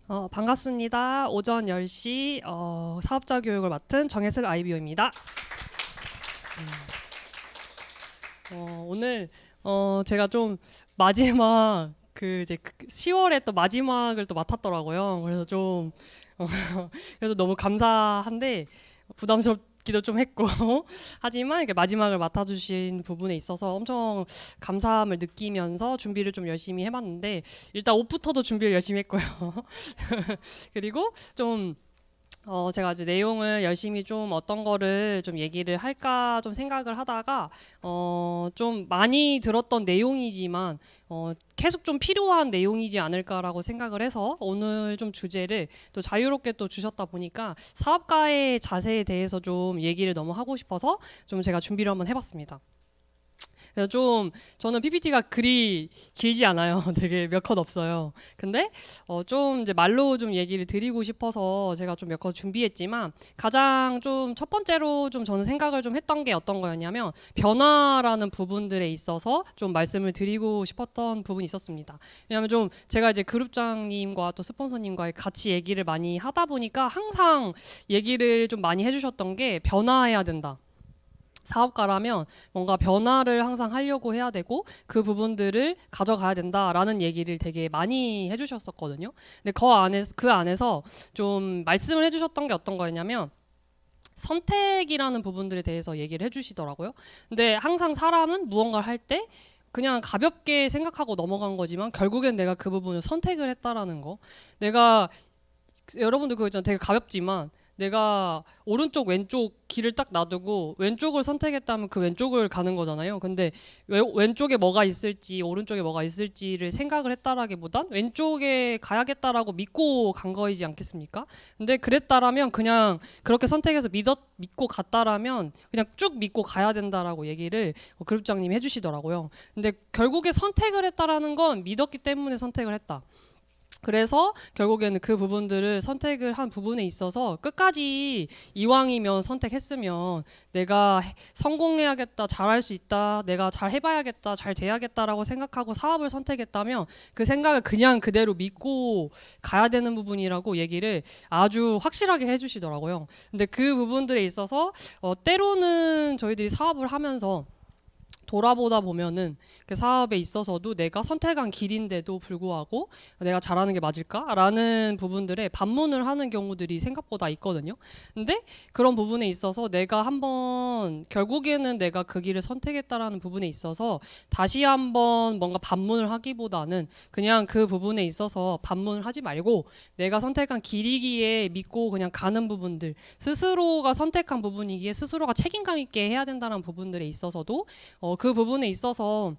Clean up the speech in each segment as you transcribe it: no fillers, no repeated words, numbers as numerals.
반갑습니다. 오전 10시 사업자 교육을 맡은 정혜슬 아이비오입니다. 오늘 제가 좀 마지막 이제 10월에 또 마지막을 또 맡았더라고요. 그래서 좀 어, 그래서 너무 감사한데 부담스럽기도 좀 했고 하지만 이렇게 마지막을 맡아주신 부분에 있어서 엄청 감사함을 느끼면서 준비를 좀 열심히 해봤는데 일단 옷부터도 준비를 열심히 했고요. 그리고 좀 제가 이제 내용을 열심히 좀 어떤 거를 좀 얘기를 할까 좀 생각을 하다가 좀 많이 들었던 내용이지만 계속 좀 필요한 내용이지 않을까라고 생각을 해서 오늘 좀 주제를 또 자유롭게 또 주셨다 보니까 사업가의 자세에 대해서 좀 얘기를 너무 하고 싶어서 좀 제가 준비를 한번 해봤습니다. 그래서 좀 저는 PPT가 그리 길지 않아요. 되게 몇 컷 없어요. 근데 좀 이제 말로 좀 얘기를 드리고 싶어서 제가 좀 몇 컷 준비했지만 가장 좀 첫 번째로 좀 저는 생각을 좀 했던 게 어떤 거였냐면 변화라는 부분들에 있어서 좀 말씀을 드리고 싶었던 부분이 있었습니다. 왜냐하면 좀 제가 이제 그룹장님과 또 스폰서님과 같이 얘기를 많이 하다 보니까 항상 얘기를 좀 많이 해주셨던 게 변화해야 된다. 사업가라면 뭔가 변화를 항상 하려고 해야 되고 그 부분들을 가져가야 된다라는 얘기를 되게 많이 해주셨었거든요. 근데 그 안에서 좀 말씀을 해주셨던 게 어떤 거였냐면 선택이라는 부분들에 대해서 얘기를 해주시더라고요. 근데 항상 사람은 무언가를 할 때 그냥 가볍게 생각하고 넘어간 거지만 결국엔 내가 그 부분을 선택을 했다라는 거. 내가 여러분들 그거 있잖아요. 되게 가볍지만 내가 오른쪽 왼쪽 길을 딱 놔두고 왼쪽을 선택했다면 그 왼쪽을 가는 거잖아요. 근데 왼쪽에 뭐가 있을지 오른쪽에 뭐가 있을지를 생각을 했다라기보단 왼쪽에 가야겠다라고 믿고 간 거이지 않겠습니까? 근데 그랬다라면 그냥 그렇게 선택해서 믿고 갔다라면 그냥 쭉 믿고 가야 된다라고 얘기를 그룹장님이 해주시더라고요. 근데 결국에 선택을 했다라는 건 믿었기 때문에 선택을 했다. 그래서 결국에는 그 부분들을 선택을 한 부분에 있어서 끝까지 이왕이면 선택했으면 내가 성공해야겠다, 잘할 수 있다, 내가 잘 해봐야겠다, 잘 돼야겠다라고 생각하고 사업을 선택했다면 그 생각을 그냥 그대로 믿고 가야 되는 부분이라고 얘기를 아주 확실하게 해주시더라고요. 근데 그 부분들에 있어서 때로는 저희들이 사업을 하면서 돌아보다 보면은 그 사업에 있어서도 내가 선택한 길인데도 불구하고 내가 잘하는 게 맞을까라는 부분들에 반문을 하는 경우들이 생각보다 있거든요. 근데 그런 부분에 있어서 내가 한번 결국에는 내가 그 길을 선택했다라는 부분에 있어서 다시 한번 뭔가 반문을 하기보다는 그냥 그 부분에 있어서 반문을 하지 말고 내가 선택한 길이기에 믿고 그냥 가는 부분들, 스스로가 선택한 부분이기에 스스로가 책임감 있게 해야 된다는 부분들에 있어서도 그 부분에 있어서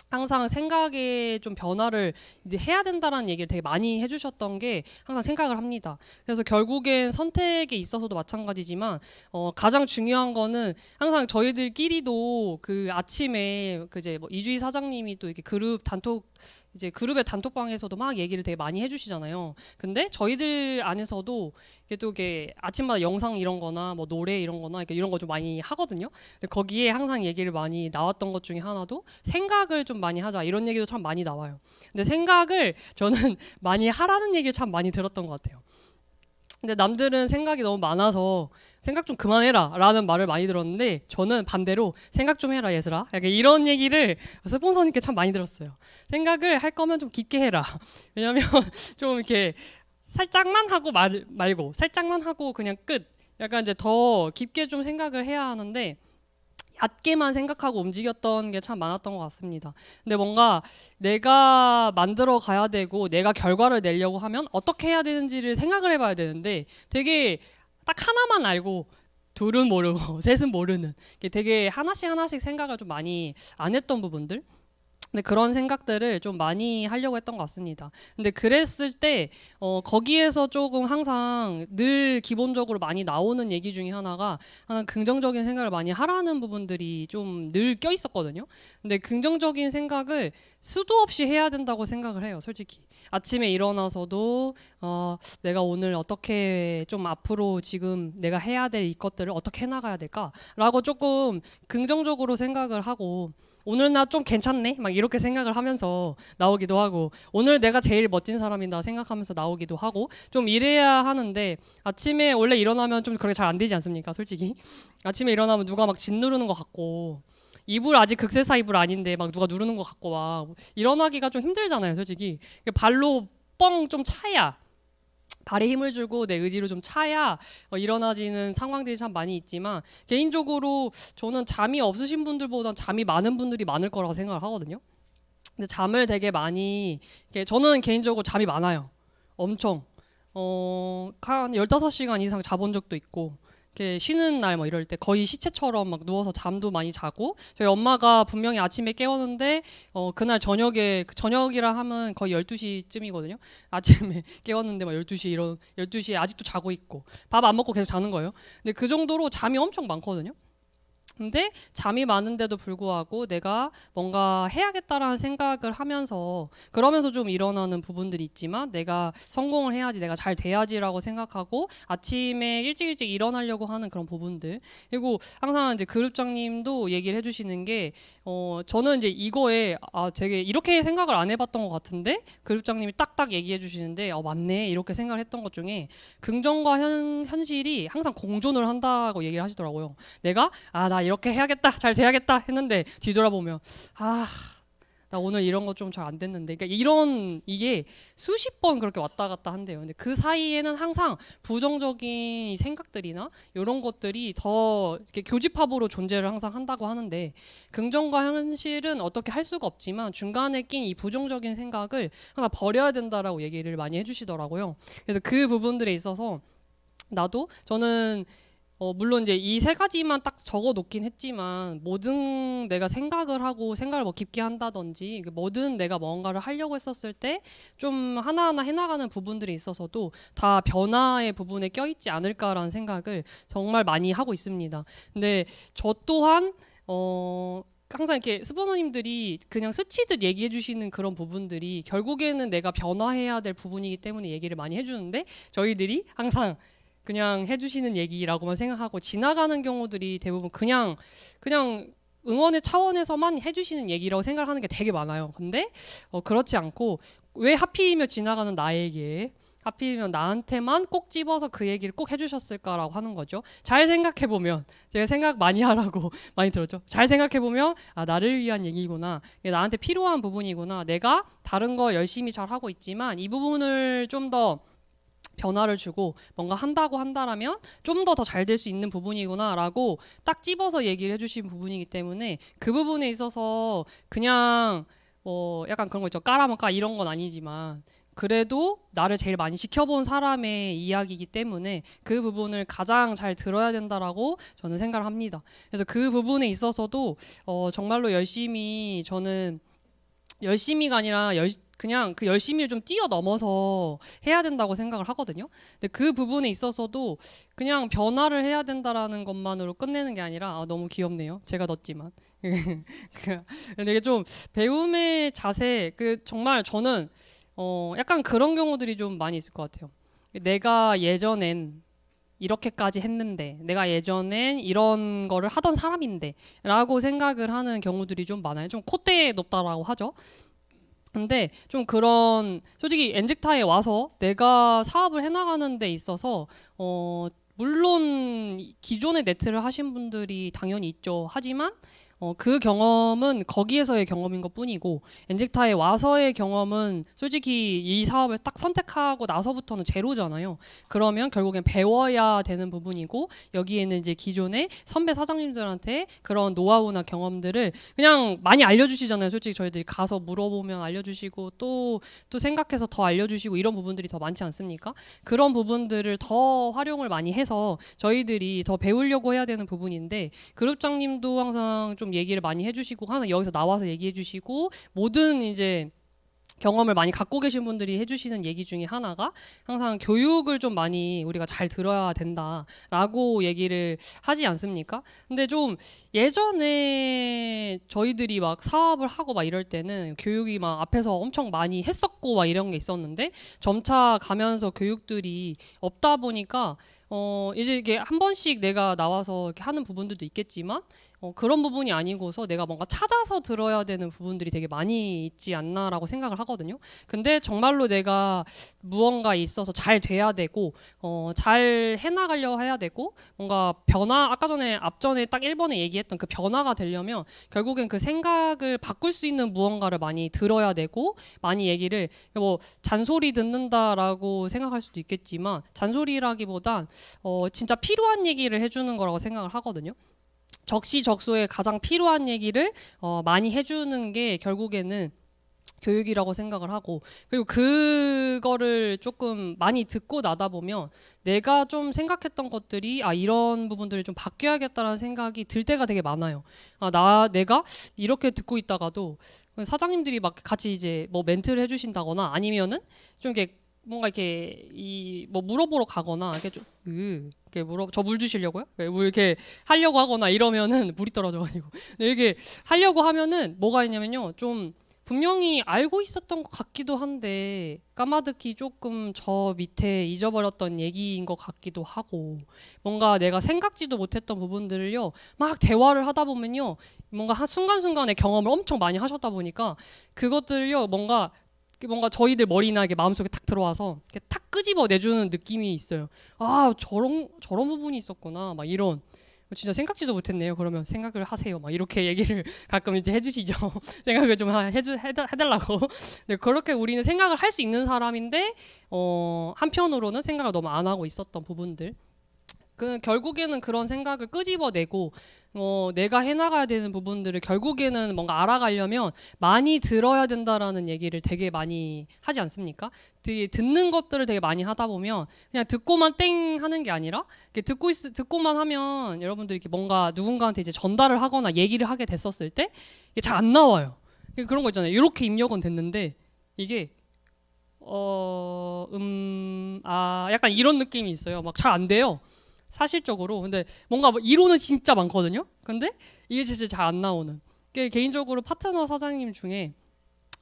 항상 생각에 좀 변화를 이제 해야 된다라는 얘기를 되게 많이 해주셨던 게 항상 생각을 합니다. 그래서 결국엔 선택에 있어서도 마찬가지지만 가장 중요한 거는 항상 저희들끼리도 그 아침에 그 이제 뭐 이주희 사장님이 또 이렇게 그룹 단톡 이제 그룹의 단톡방에서도 막 얘기를 되게 많이 해주시잖아요. 근데 저희들 안에서도 이게 또 이게 아침마다 영상 이런 거나 뭐 노래 이런 거나 이런 거 좀 많이 하거든요. 근데 거기에 항상 얘기를 많이 나왔던 것 중에 하나도 생각을 좀 많이 하자 이런 얘기도 참 많이 나와요. 근데 생각을 저는 많이 하라는 얘기를 참 많이 들었던 것 같아요. 근데 남들은 생각이 너무 많아서 생각 좀 그만해라 라는 말을 많이 들었는데 저는 반대로 생각 좀 해라 얘들아 약간 이런 얘기를 스폰서님께 참 많이 들었어요. 생각을 할 거면 좀 깊게 해라. 왜냐면 좀 이렇게 살짝만 하고 말고 살짝만 하고 그냥 끝. 약간 이제 더 깊게 좀 생각을 해야 하는데 얕게만 생각하고 움직였던 게 참 많았던 것 같습니다. 근데 뭔가 내가 만들어 가야 되고 내가 결과를 내려고 하면 어떻게 해야 되는지를 생각을 해봐야 되는데 되게 딱 하나만 알고 둘은 모르고 셋은 모르는 되게 하나씩 하나씩 생각을 좀 많이 안 했던 부분들 근데 그런 생각들을 좀 많이 하려고 했던 것 같습니다. 근데 그랬을 때 거기에서 조금 항상 늘 기본적으로 많이 나오는 얘기 중에 하나가 하나 긍정적인 생각을 많이 하라는 부분들이 좀 늘 껴 있었거든요. 근데 긍정적인 생각을 수도 없이 해야 된다고 생각을 해요. 솔직히 아침에 일어나서도 내가 오늘 어떻게 좀 앞으로 지금 내가 해야 될 이 것들을 어떻게 해나가야 될까라고 조금 긍정적으로 생각을 하고 오늘 나 좀 괜찮네 막 이렇게 생각을 하면서 나오기도 하고 오늘 내가 제일 멋진 사람이다 생각하면서 나오기도 하고 좀 이래야 하는데 아침에 원래 일어나면 좀 그렇게 잘 안 되지 않습니까 솔직히 아침에 일어나면 누가 막 짓누르는 것 같고 이불 아직 극세사 이불 아닌데 막 누가 누르는 것 같고 막 일어나기가 좀 힘들잖아요 솔직히 발로 뻥 좀 차야 발에 힘을 주고 내 의지로 좀 차야 일어나지는 상황들이 참 많이 있지만 개인적으로 저는 잠이 없으신 분들보다 잠이 많은 분들이 많을 거라고 생각을 하거든요. 근데 잠을 되게 많이 저는 개인적으로 잠이 많아요. 엄청 한 15시간 이상 자본 적도 있고 이렇게 쉬는 날 뭐 이럴 때 거의 시체처럼 막 누워서 잠도 많이 자고 저희 엄마가 분명히 아침에 깨웠는데 그날 저녁이라 하면 거의 12시쯤이거든요. 아침에 깨웠는데 막 12시 이런 12시에 아직도 자고 있고 밥 안 먹고 계속 자는 거예요. 근데 그 정도로 잠이 엄청 많거든요. 근데 잠이 많은데도 불구하고 내가 뭔가 해야겠다라는 생각을 하면서 그러면서 좀 일어나는 부분들이 있지만 내가 성공을 해야지 내가 잘 돼야지라고 생각하고 아침에 일찍 일찍 일어나려고 하는 그런 부분들 그리고 항상 이제 그룹장님도 얘기를 해주시는 게 저는 이제 이거에 되게 이렇게 생각을 안 해봤던 것 같은데 그룹장님이 딱딱 얘기해 주시는데 맞네 이렇게 생각을 했던 것 중에 긍정과 현실이 항상 공존을 한다고 얘기를 하시더라고요. 내가 나 이렇게 해야겠다 잘 돼야겠다 했는데 뒤돌아보면 나 오늘 이런 거 좀 잘 안 됐는데 그러니까 이게 수십 번 그렇게 왔다 갔다 한대요. 근데 그 사이에는 항상 부정적인 생각들이나 이런 것들이 더 이렇게 교집합으로 존재를 항상 한다고 하는데 긍정과 현실은 어떻게 할 수가 없지만 중간에 낀 이 부정적인 생각을 하나 버려야 된다라고 얘기를 많이 해주시더라고요. 그래서 그 부분들에 있어서 저는 물론 이제 이 세 가지만 딱 적어 놓긴 했지만 뭐든 내가 생각을 하고 생각을 뭐 깊게 한다든지 뭐든 내가 뭔가를 하려고 했었을 때 좀 하나하나 해나가는 부분들이 있어서도 다 변화의 부분에 껴있지 않을까라는 생각을 정말 많이 하고 있습니다. 근데 저 또한 항상 이렇게 스포너님들이 그냥 스치듯 얘기해 주시는 그런 부분들이 결국에는 내가 변화해야 될 부분이기 때문에 얘기를 많이 해주는데 저희들이 항상 그냥 해주시는 얘기라고만 생각하고 지나가는 경우들이 대부분 그냥 응원의 차원에서만 해주시는 얘기라고 생각하는 게 되게 많아요. 근데 그렇지 않고 왜 하필이면 지나가는 나에게 하필이면 나한테만 꼭 집어서 그 얘기를 꼭 해주셨을까라고 하는 거죠. 잘 생각해보면 제가 생각 많이 하라고 많이 들었죠. 잘 생각해보면 나를 위한 얘기구나. 이게 나한테 필요한 부분이구나. 내가 다른 거 열심히 잘 하고 있지만 이 부분을 좀 더 변화를 주고 뭔가 한다고 한다라면 좀 더 잘 될 수 있는 부분이구나라고 딱 집어서 얘기를 해주신 부분이기 때문에 그 부분에 있어서 그냥 약간 그런 거 있죠. 까라면 까 이런 건 아니지만 그래도 나를 제일 많이 지켜본 사람의 이야기이기 때문에 그 부분을 가장 잘 들어야 된다라고 저는 생각을 합니다. 그래서 그 부분에 있어서도 정말로 저는 열심히가 아니라 그냥 그 열심히를 좀 뛰어넘어서 해야 된다고 생각을 하거든요. 근데 그 부분에 있어서도 그냥 변화를 해야 된다라는 것만으로 끝내는 게 아니라 너무 귀엽네요. 제가 넣었지만. 근데 이게 좀 배움의 자세 정말 저는 약간 그런 경우들이 좀 많이 있을 것 같아요. 내가 예전엔 이렇게까지 했는데 내가 예전엔 이런 거를 하던 사람인데 라고 생각을 하는 경우들이 좀 많아요. 좀 콧대에 높다라고 하죠. 근데 좀 솔직히 엔직타에 와서 내가 사업을 해나가는 데 있어서 물론 기존의 네트를 하신 분들이 당연히 있죠. 하지만 그 경험은 거기에서의 경험인 것 뿐이고 엔직타에 와서의 경험은 솔직히 이 사업을 딱 선택하고 나서부터는 제로잖아요. 그러면 결국엔 배워야 되는 부분이고 여기에는 이제 기존의 선배 사장님들한테 그런 노하우나 경험들을 그냥 많이 알려주시잖아요. 솔직히 저희들이 가서 물어보면 알려주시고 또 생각해서 더 알려주시고 이런 부분들이 더 많지 않습니까? 그런 부분들을 더 활용을 많이 해서 저희들이 더 배우려고 해야 되는 부분인데 그룹장님도 항상 좀 얘기를 많이 해주시고 항상 여기서 나와서 얘기해주시고 모든 이제 경험을 많이 갖고 계신 분들이 해주시는 얘기 중에 하나가 항상 교육을 좀 많이 우리가 잘 들어야 된다라고 얘기를 하지 않습니까? 근데 좀 예전에 저희들이 막 사업을 하고 막 이럴 때는 교육이 막 앞에서 엄청 많이 했었고 막 이런 게 있었는데 점차 가면서 교육들이 없다 보니까 이제 이게 한 번씩 내가 나와서 이렇게 하는 부분들도 있겠지만 그런 부분이 아니고서 내가 뭔가 찾아서 들어야 되는 부분들이 되게 많이 있지 않나라고 생각을 하거든요. 근데 정말로 내가 무언가에 있어서 잘 돼야 되고 잘 해나가려 해야 되고 뭔가 변화 아까 전에 앞전에 딱 1번에 얘기했던 그 변화가 되려면 결국엔 그 생각을 바꿀 수 있는 무언가를 많이 들어야 되고 많이 얘기를 뭐 잔소리 듣는다라고 생각할 수도 있겠지만 잔소리라기보단 진짜 필요한 얘기를 해주는 거라고 생각을 하거든요. 적시적소에 가장 필요한 얘기를 많이 해주는 게 결국에는 교육이라고 생각을 하고 그리고 그거를 조금 많이 듣고 나다 보면 내가 좀 생각했던 것들이 이런 부분들을 좀 바뀌어야겠다라는 생각이 들 때가 되게 많아요. 내가 이렇게 듣고 있다가도 사장님들이 막 같이 이제 뭐 멘트를 해주신다거나 아니면은 좀 이렇게 뭔가 이렇게 뭐 물어보러 가거나 이렇게 좀 이렇게 저 물 주시려고요? 뭐 이렇게 하려고 하거나 이러면은 물이 떨어져가지고 이렇게 하려고 하면은 뭐가 있냐면요 좀 분명히 알고 있었던 것 같기도 한데 까마득히 조금 저 밑에 잊어버렸던 얘기인 것 같기도 하고 뭔가 내가 생각지도 못했던 부분들을요 막 대화를 하다 보면요 뭔가 한 순간순간의 경험을 엄청 많이 하셨다 보니까 그것들을요 뭔가 저희들 머리나 이렇게 마음속에 탁 들어와서 이렇게 탁 끄집어 내주는 느낌이 있어요. 저런 부분이 있었구나 막 이런 진짜 생각지도 못했네요. 그러면 생각을 하세요. 막 이렇게 얘기를 가끔 이제 해주시죠. 생각을 좀 해달라고. 네, 그렇게 우리는 생각을 할 수 있는 사람인데 한편으로는 생각을 너무 안 하고 있었던 부분들. 결국에는 그런 생각을 끄집어내고 내가 해나가야 되는 부분들을 결국에는 뭔가 알아가려면 많이 들어야 된다라는 얘기를 되게 많이 하지 않습니까? 듣는 것들을 되게 많이 하다 보면 그냥 듣고만 땡 하는 게 아니라 듣고만 하면 여러분들이 이렇게 뭔가 누군가한테 이제 전달을 하거나 얘기를 하게 됐었을 때 이게 잘 안 나와요. 그런 거 있잖아요. 이렇게 입력은 됐는데 이게 약간 이런 느낌이 있어요. 막 잘 안 돼요. 사실적으로. 근데 뭔가 이론은 진짜 많거든요. 근데 이게 진짜 잘 안 나오는. 개인적으로 파트너 사장님 중에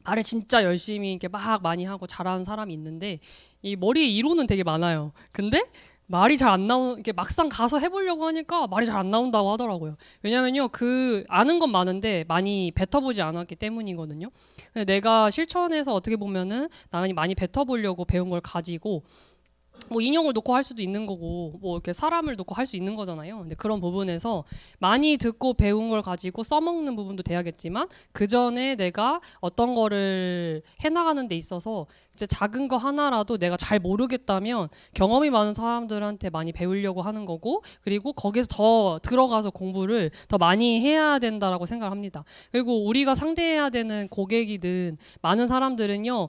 말을 진짜 열심히 이렇게 막 많이 하고 잘하는 사람이 있는데 이 머리에 이론은 되게 많아요. 근데 말이 잘 안 이게 막상 가서 해보려고 하니까 말이 잘 안 나온다고 하더라고요. 왜냐면요, 아는 건 많은데 많이 뱉어보지 않았기 때문이거든요. 근데 내가 실천해서 어떻게 보면은 나만이 많이 뱉어보려고 배운 걸 가지고 뭐 인형을 놓고 할 수도 있는 거고 뭐 이렇게 사람을 놓고 할 수 있는 거잖아요. 근데 그런 부분에서 많이 듣고 배운 걸 가지고 써먹는 부분도 돼야겠지만 그 전에 내가 어떤 거를 해나가는 데 있어서 이제 작은 거 하나라도 내가 잘 모르겠다면 경험이 많은 사람들한테 많이 배우려고 하는 거고 그리고 거기서 더 들어가서 공부를 더 많이 해야 된다라고 생각을 합니다. 그리고 우리가 상대해야 되는 고객이든 많은 사람들은요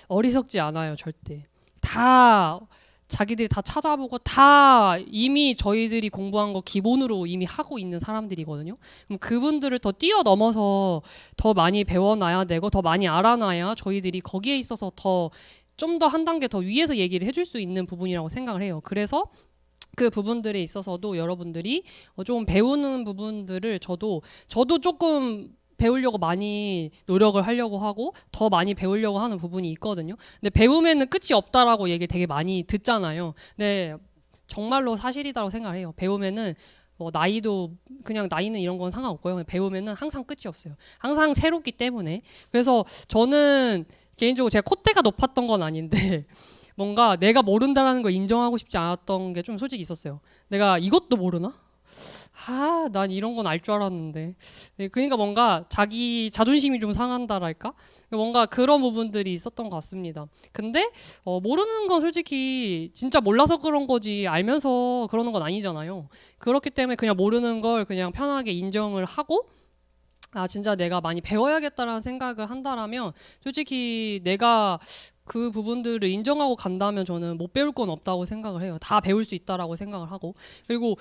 어리석지 않아요 절대. 다 자기들이 다 찾아보고 다 이미 저희들이 공부한 거 기본으로 이미 하고 있는 사람들이거든요. 그럼 그분들을 더 뛰어넘어서 더 많이 배워놔야 되고 더 많이 알아놔야 저희들이 거기에 있어서 좀 더 한 단계 더 위에서 얘기를 해줄 수 있는 부분이라고 생각을 해요. 그래서 그 부분들에 있어서도 여러분들이 좀 배우는 부분들을 저도 조금 배우려고 많이 노력을 하려고 하고 더 많이 배우려고 하는 부분이 있거든요. 근데 배우면은 끝이 없다라고 얘기 되게 많이 듣잖아요. 근데 정말로 사실이다라고 생각을 해요. 배우면은 나이도 그냥 나이는 이런 건 상관없고요. 배우면은 항상 끝이 없어요. 항상 새롭기 때문에. 그래서 저는 개인적으로 제가 콧대가 높았던 건 아닌데 뭔가 내가 모른다라는 걸 인정하고 싶지 않았던 게 좀 솔직히 있었어요. 내가 이것도 모르나? 난 이런 건 알 줄 알았는데. 네, 그러니까 뭔가 자기 자존심이 좀 상한다랄까? 뭔가 그런 부분들이 있었던 것 같습니다. 근데 모르는 건 솔직히 진짜 몰라서 그런 거지 알면서 그러는 건 아니잖아요. 그렇기 때문에 그냥 모르는 걸 그냥 편하게 인정을 하고 진짜 내가 많이 배워야겠다라는 생각을 한다라면 솔직히 내가 그 부분들을 인정하고 간다면 저는 못 배울 건 없다고 생각을 해요. 다 배울 수 있다라고 생각을 하고 그리고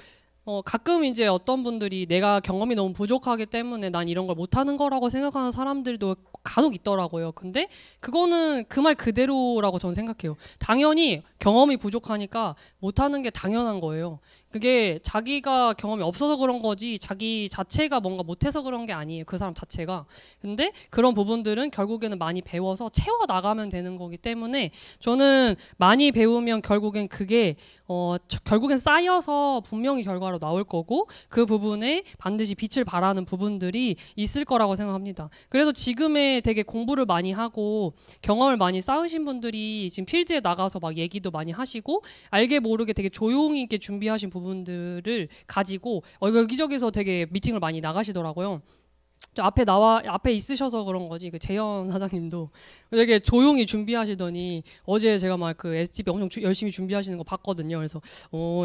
가끔 이제 어떤 분들이 내가 경험이 너무 부족하기 때문에 난 이런 걸 못하는 거라고 생각하는 사람들도 간혹 있더라고요. 근데 그거는 그 말 그대로라고 저는 생각해요. 당연히 경험이 부족하니까 못하는 게 당연한 거예요. 그게 자기가 경험이 없어서 그런 거지 자기 자체가 뭔가 못해서 그런 게 아니에요. 그 사람 자체가. 근데 그런 부분들은 결국에는 많이 배워서 채워 나가면 되는 거기 때문에 저는 많이 배우면 결국엔 그게 결국엔 쌓여서 분명히 결과로 나올 거고 그 부분에 반드시 빛을 발하는 부분들이 있을 거라고 생각합니다. 그래서 지금에 되게 공부를 많이 하고 경험을 많이 쌓으신 분들이 지금 필드에 나가서 막 얘기도 많이 하시고 알게 모르게 되게 조용히 있게 준비하신 부분들을 가지고 여기저기서 되게 미팅을 많이 나가시더라고요. 저 앞에 있으셔서 그런 거지. 그 재현 사장님도 되게 조용히 준비하시더니 어제 제가 막 그 STP 엄청 열심히 준비하시는 거 봤거든요. 그래서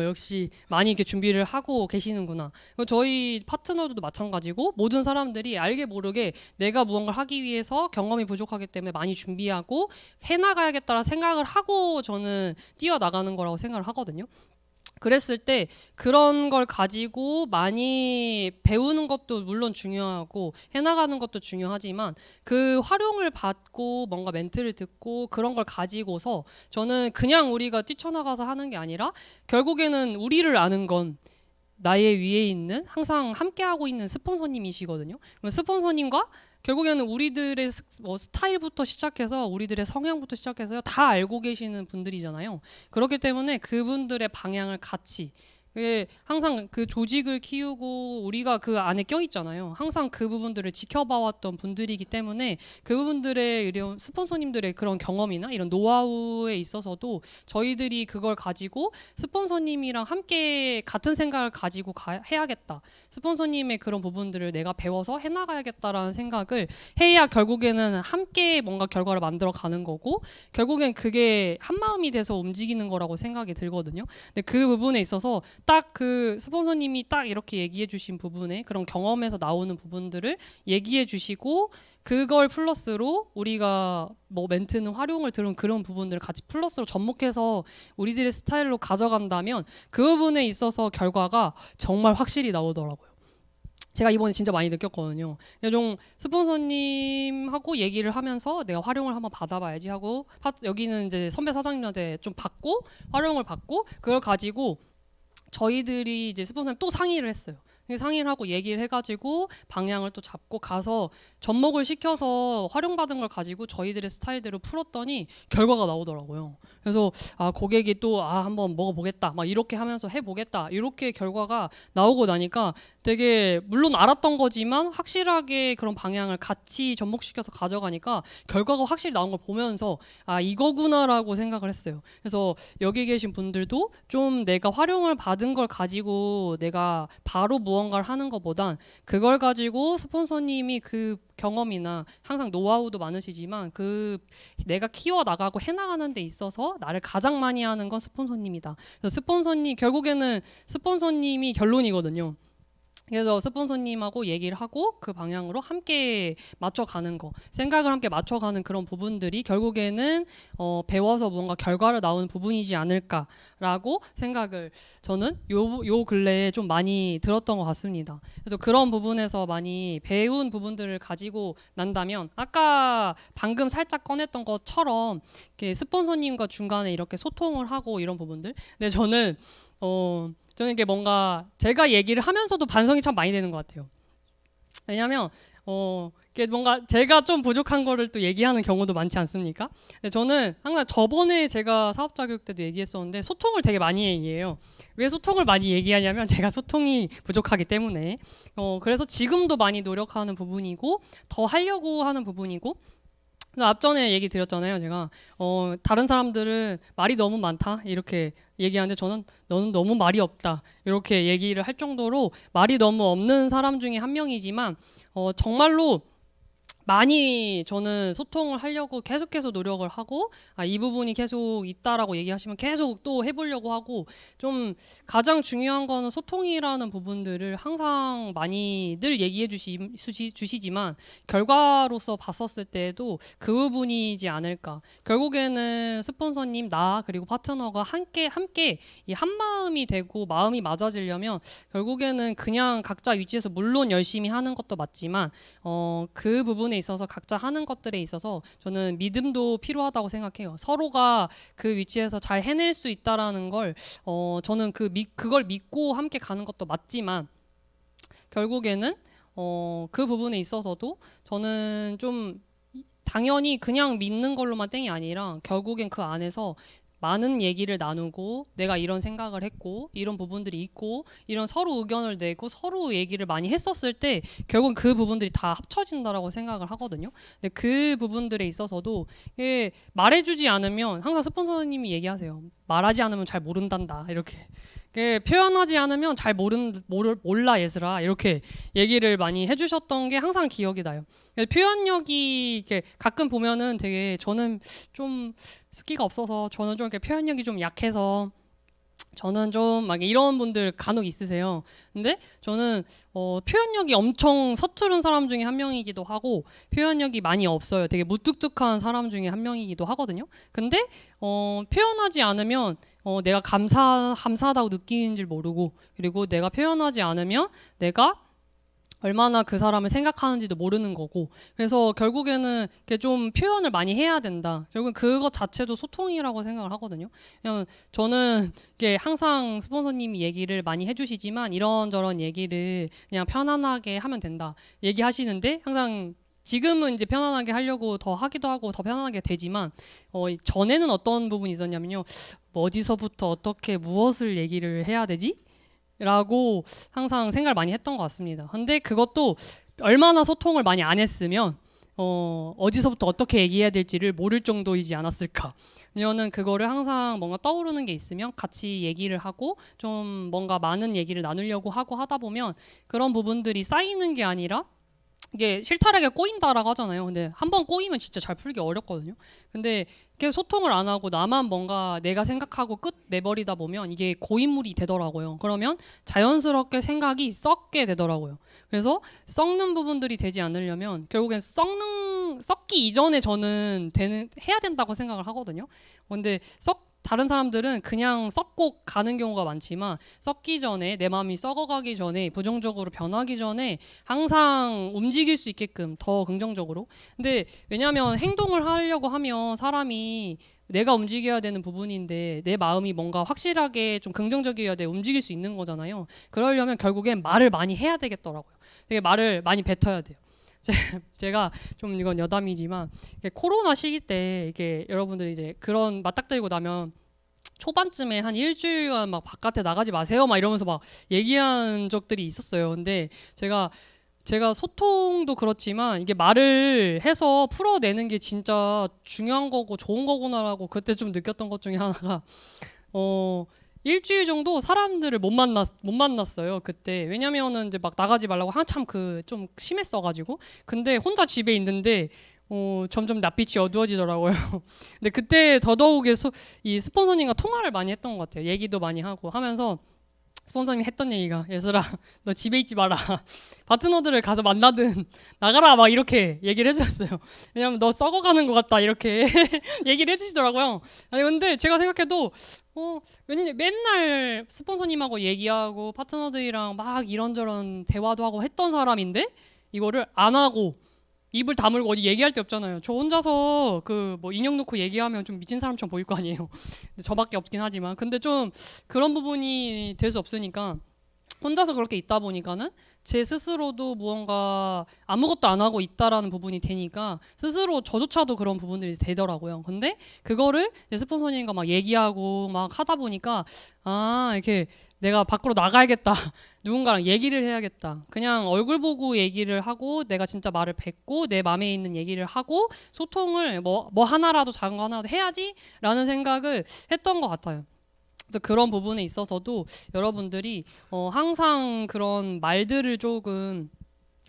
역시 많이 이렇게 준비를 하고 계시는구나. 저희 파트너들도 마찬가지고 모든 사람들이 알게 모르게 내가 무언가를 하기 위해서 경험이 부족하기 때문에 많이 준비하고 해나가야겠다는 생각을 하고 저는 뛰어나가는 거라고 생각을 하거든요. 그랬을 때 그런 걸 가지고 많이 배우는 것도 물론 중요하고 해나가는 것도 중요하지만 그 활용을 받고 뭔가 멘트를 듣고 그런 걸 가지고서 저는 그냥 우리가 뛰쳐나가서 하는 게 아니라 결국에는 우리를 아는 건 나의 위에 있는 항상 함께하고 있는 스폰서님이시거든요. 그럼 스폰서님과 결국에는 우리들의 스타일부터 시작해서 우리들의 성향부터 시작해서 다 알고 계시는 분들이잖아요. 그렇기 때문에 그분들의 방향을 같이 항상 그 조직을 키우고 우리가 그 안에 껴있잖아요. 항상 그 부분들을 지켜봐왔던 분들이기 때문에 그 부분들의 이런 스폰서님들의 그런 경험이나 이런 노하우에 있어서도 저희들이 그걸 가지고 스폰서님이랑 함께 같은 생각을 가지고 해야겠다. 스폰서님의 그런 부분들을 내가 배워서 해나가야겠다라는 생각을 해야 결국에는 함께 뭔가 결과를 만들어 가는 거고 결국엔 그게 한마음이 돼서 움직이는 거라고 생각이 들거든요. 근데 그 부분에 있어서 딱 그 스폰서님이 딱 이렇게 얘기해 주신 부분에 그런 경험에서 나오는 부분들을 얘기해 주시고 그걸 플러스로 우리가 뭐 멘트는 활용을 들은 그런 부분들을 같이 플러스로 접목해서 우리들의 스타일로 가져간다면 그 부분에 있어서 결과가 정말 확실히 나오더라고요. 제가 이번에 진짜 많이 느꼈거든요. 좀 스폰서님하고 얘기를 하면서 내가 활용을 한번 받아봐야지 하고 여기는 이제 선배 사장님한테 좀 받고 활용을 받고 그걸 가지고 저희들이 이제 스폰서님 또 상의를 했어요. 상의를 하고 얘기를 해가지고 방향을 또 잡고 가서 접목을 시켜서 활용받은 걸 가지고 저희들의 스타일대로 풀었더니 결과가 나오더라고요. 그래서 고객이 또 한번 먹어보겠다 막 이렇게 하면서 해보겠다 이렇게 결과가 나오고 나니까 되게 물론 알았던 거지만 확실하게 그런 방향을 같이 접목시켜서 가져가니까 결과가 확실히 나온 걸 보면서 이거구나라고 생각을 했어요. 그래서 여기 계신 분들도 좀 내가 활용을 받은 걸 가지고 내가 바로 무언가를 하는 것보단 그걸 가지고 스폰서님이 그 경험이나 항상 노하우도 많으시지만 그 내가 키워 나가고 해나가는 데 있어서 나를 가장 많이 하는 건 스폰서님이다. 그래서 스폰서님 결국에는 스폰서님이 결론이거든요. 그래서 스폰서님하고 얘기를 하고 그 방향으로 함께 맞춰가는 거 생각을 함께 맞춰가는 그런 부분들이 결국에는 배워서 뭔가 결과를 나오는 부분이지 않을까라고 생각을 저는 요 근래에 좀 많이 들었던 것 같습니다. 그래서 그런 부분에서 많이 배운 부분들을 가지고 난다면 아까 방금 살짝 꺼냈던 것처럼 이렇게 스폰서님과 중간에 이렇게 소통을 하고 이런 부분들 근데 저는 이게 뭔가 제가 얘기를 하면서도 반성이 참 많이 되는 것 같아요. 왜냐하면 이게 뭔가 제가 좀 부족한 거를 또 얘기하는 경우도 많지 않습니까? 근데 저는 항상 저번에 제가 사업자 교육 때도 얘기했었는데 소통을 되게 많이 얘기해요. 왜 소통을 많이 얘기하냐면 제가 소통이 부족하기 때문에 그래서 지금도 많이 노력하는 부분이고 더 하려고 하는 부분이고 앞전에 얘기 드렸잖아요. 제가 다른 사람들은 말이 너무 많다 이렇게 얘기하는데 저는 너는 너무 말이 없다 이렇게 얘기를 할 정도로 말이 너무 없는 사람 중에 한 명이지만 정말로 많이 저는 소통을 하려고 계속해서 노력을 하고 이 부분이 계속 있다라고 얘기하시면 계속 또 해보려고 하고 좀 가장 중요한 거는 소통이라는 부분들을 항상 많이들 얘기해 주시지만 결과로서 봤었을 때에도 그 부분이지 않을까. 결국에는 스폰서님 나 그리고 파트너가 함께 이 한마음이 되고 마음이 맞아지려면 결국에는 그냥 각자 위치에서 물론 열심히 하는 것도 맞지만 그 부분에 있어서 각자 하는 것들에 있어서 저는 믿음도 필요하다고 생각해요. 서로가 그 위치에서 잘 해낼 수 있다라는 걸 저는 그걸 믿고 함께 가는 것도 맞지만 결국에는 그 부분에 있어서도 저는 좀 당연히 그냥 믿는 걸로만 땡이 아니라 결국엔 그 안에서 많은 얘기를 나누고 내가 이런 생각을 했고 이런 부분들이 있고 이런 서로 의견을 내고 서로 얘기를 많이 했었을 때 결국 그 부분들이 다 합쳐진다라고 생각을 하거든요. 근데 그 부분들에 있어서도 이게 말해주지 않으면 항상 스폰서님이 얘기하세요. 말하지 않으면 잘 모른단다 이렇게. 표현하지 않으면 잘 몰라 얘들아 이렇게 얘기를 많이 해주셨던 게 항상 기억이 나요. 표현력이 이렇게 가끔 보면은 되게 저는 좀 숫기가 없어서 저는 좀 이렇게 표현력이 좀 약해서 저는 좀 막 이런 분들 간혹 있으세요. 근데 저는 표현력이 엄청 서투른 사람 중에 한 명이기도 하고 표현력이 많이 없어요. 되게 무뚝뚝한 사람 중에 한 명이기도 하거든요. 근데 표현하지 않으면 내가 감사하다고 느끼는 줄 모르고 그리고 내가 표현하지 않으면 내가 얼마나 그 사람을 생각하는지도 모르는 거고 그래서 결국에는 이렇게 좀 표현을 많이 해야 된다. 결국은 그것 자체도 소통이라고 생각을 하거든요. 왜냐면 저는 이게 항상 스폰서님이 얘기를 많이 해주시지만 이런저런 얘기를 그냥 편안하게 하면 된다 얘기하시는데 항상 지금은 이제 편안하게 하려고 더 하기도 하고 더 편안하게 되지만 전에는 어떤 부분이 있었냐면요. 뭐 어디서부터 어떻게 무엇을 얘기를 해야 되지? 라고 항상 생각을 많이 했던 것 같습니다. 근데 그것도 얼마나 소통을 많이 안 했으면 어디서부터 어떻게 얘기해야 될지를 모를 정도이지 않았을까. 왜냐면 그거를 항상 뭔가 떠오르는 게 있으면 같이 얘기를 하고 좀 뭔가 많은 얘기를 나누려고 하고 하다 보면 그런 부분들이 쌓이는 게 아니라 이게 실타래가 꼬인다라고 하잖아요. 근데 한번 꼬이면 진짜 잘 풀기 어렵거든요. 근데 계속 소통을 안 하고 나만 뭔가 내가 생각하고 끝 내버리다 보면 이게 고인물이 되더라고요. 그러면 자연스럽게 생각이 썩게 되더라고요. 그래서 썩는 부분들이 되지 않으려면 결국엔 썩기 이전에 저는 해야 된다고 생각을 하거든요. 근데 다른 사람들은 그냥 썩고 가는 경우가 많지만 썩기 전에 내 마음이 썩어가기 전에 부정적으로 변하기 전에 항상 움직일 수 있게끔 더 긍정적으로 근데 왜냐하면 행동을 하려고 하면 사람이 내가 움직여야 되는 부분인데 내 마음이 뭔가 확실하게 좀 긍정적이어야 돼 움직일 수 있는 거잖아요. 그러려면 결국엔 말을 많이 해야 되겠더라고요. 되게 말을 많이 뱉어야 돼요. 제가 좀 이건 여담이지만 코로나 시기 때 이게 여러분들이 이제 그런 맞닥뜨리고 나면 초반쯤에 한 일주일간 막 바깥에 나가지 마세요 막 이러면서 막 얘기한 적들이 있었어요. 근데 제가 소통도 그렇지만 이게 말을 해서 풀어내는 게 진짜 중요한 거고 좋은 거구나라고 그때 좀 느꼈던 것 중에 하나가 일주일 정도 사람들을 못 만났어요 그때. 왜냐면은 이제 막 나가지 말라고 한참 좀 심했어가지고. 근데 혼자 집에 있는데 점점 낯빛이 어두워지더라고요. 근데 그때 더더욱 이 스폰서님과 통화를 많이 했던 것 같아요. 얘기도 많이 하고 하면서 스폰서님이 했던 얘기가 얘들아 너 집에 있지 마라. 파트너들을 가서 만나든 나가라 막 이렇게 얘기를 해주셨어요. 왜냐면 너 썩어가는 것 같다 이렇게 얘기를 해주시더라고요. 아니 근데 제가 생각해도 맨날 스폰서님하고 얘기하고 파트너들이랑 막 이런저런 대화도 하고 했던 사람인데 이거를 안 하고 입을 다물고 어디 얘기할 데 없잖아요. 저 혼자서 뭐 인형 놓고 얘기하면 좀 미친 사람처럼 보일 거 아니에요. 저밖에 없긴 하지만 근데 좀 그런 부분이 될 수 없으니까 혼자서 그렇게 있다 보니까는 제 스스로도 무언가 아무것도 안 하고 있다라는 부분이 되니까 스스로 저조차도 그런 부분들이 되더라고요. 근데 그거를 스폰서님과 막 얘기하고 막 하다 보니까 이렇게 내가 밖으로 나가야겠다. 누군가랑 얘기를 해야겠다. 그냥 얼굴 보고 얘기를 하고 내가 진짜 말을 뱉고 내 마음에 있는 얘기를 하고 소통을 뭐 하나라도 작은 거 하나라도 해야지라는 생각을 했던 것 같아요. 그래서 그런 부분에 있어서도 여러분들이 항상 그런 말들을 조금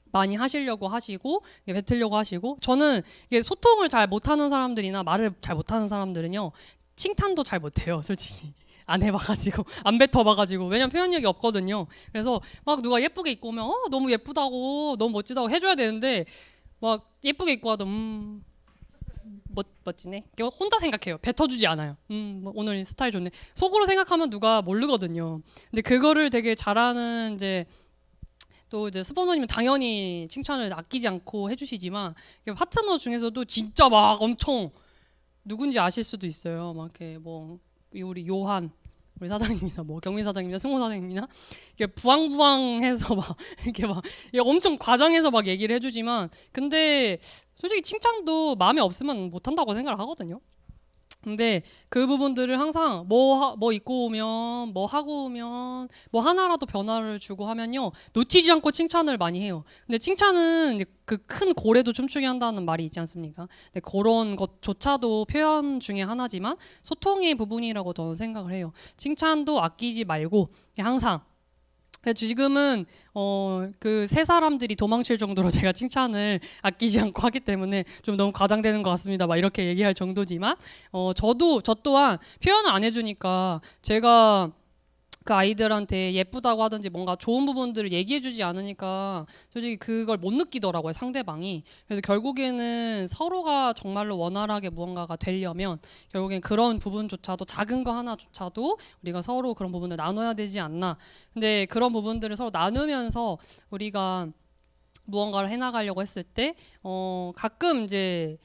많이 하시려고 하시고 뱉으려고 하시고 저는 이게 소통을 잘 못하는 사람들이나 말을 잘 못하는 사람들은요 칭찬도 잘 못해요 솔직히. 안 해봐가지고 안 뱉어봐가지고 왜냐면 표현력이 없거든요. 그래서 막 누가 예쁘게 입고 오면 너무 예쁘다고 너무 멋지다고 해줘야 되는데 막 예쁘게 입고 와도 멋지네. 혼자 생각해요. 뱉어주지 않아요. 뭐 오늘 스타일 좋네. 속으로 생각하면 누가 모르거든요. 근데 그거를 되게 잘하는 이제 또 이제 스폰서님은 당연히 칭찬을 아끼지 않고 해주시지만 파트너 중에서도 진짜 막 엄청 누군지 아실 수도 있어요. 막 이렇게 뭐 우리 요한 우리 사장님이나 뭐 경민 사장님이나 승호 사장님이나 이게 부황부황해서 막 이렇게 막 엄청 과장해서 막 얘기를 해주지만 근데 솔직히 칭찬도 마음에 없으면 못한다고 생각을 하거든요. 근데 그 부분들을 항상 뭐 입고 오면 뭐 하고 오면 뭐 하나라도 변화를 주고 하면요 놓치지 않고 칭찬을 많이 해요. 근데 칭찬은 그 큰 고래도 춤추게 한다는 말이 있지 않습니까? 근데 그런 것조차도 표현 중에 하나지만 소통의 부분이라고 저는 생각을 해요. 칭찬도 아끼지 말고 항상 그래서 지금은 그 세 사람들이 도망칠 정도로 제가 칭찬을 아끼지 않고 하기 때문에 좀 너무 과장되는 것 같습니다. 막 이렇게 얘기할 정도지만 저 또한 표현을 안 해주니까 제가 그 아이들한테 예쁘다고 하든지 뭔가 좋은 부분들을 얘기해주지 않으니까 솔직히 그걸 못 느끼더라고요, 상대방이. 그래서 결국에는 서로가 정말로 원활하게 무언가가 되려면 결국엔 그런 부분조차도 작은 거 하나조차도 우리가 서로 그런 부분을 나눠야 되지 않나. 근데 그런 부분들을 서로 나누면서 우리가 무언가를 해나가려고 했을 때 가끔 이제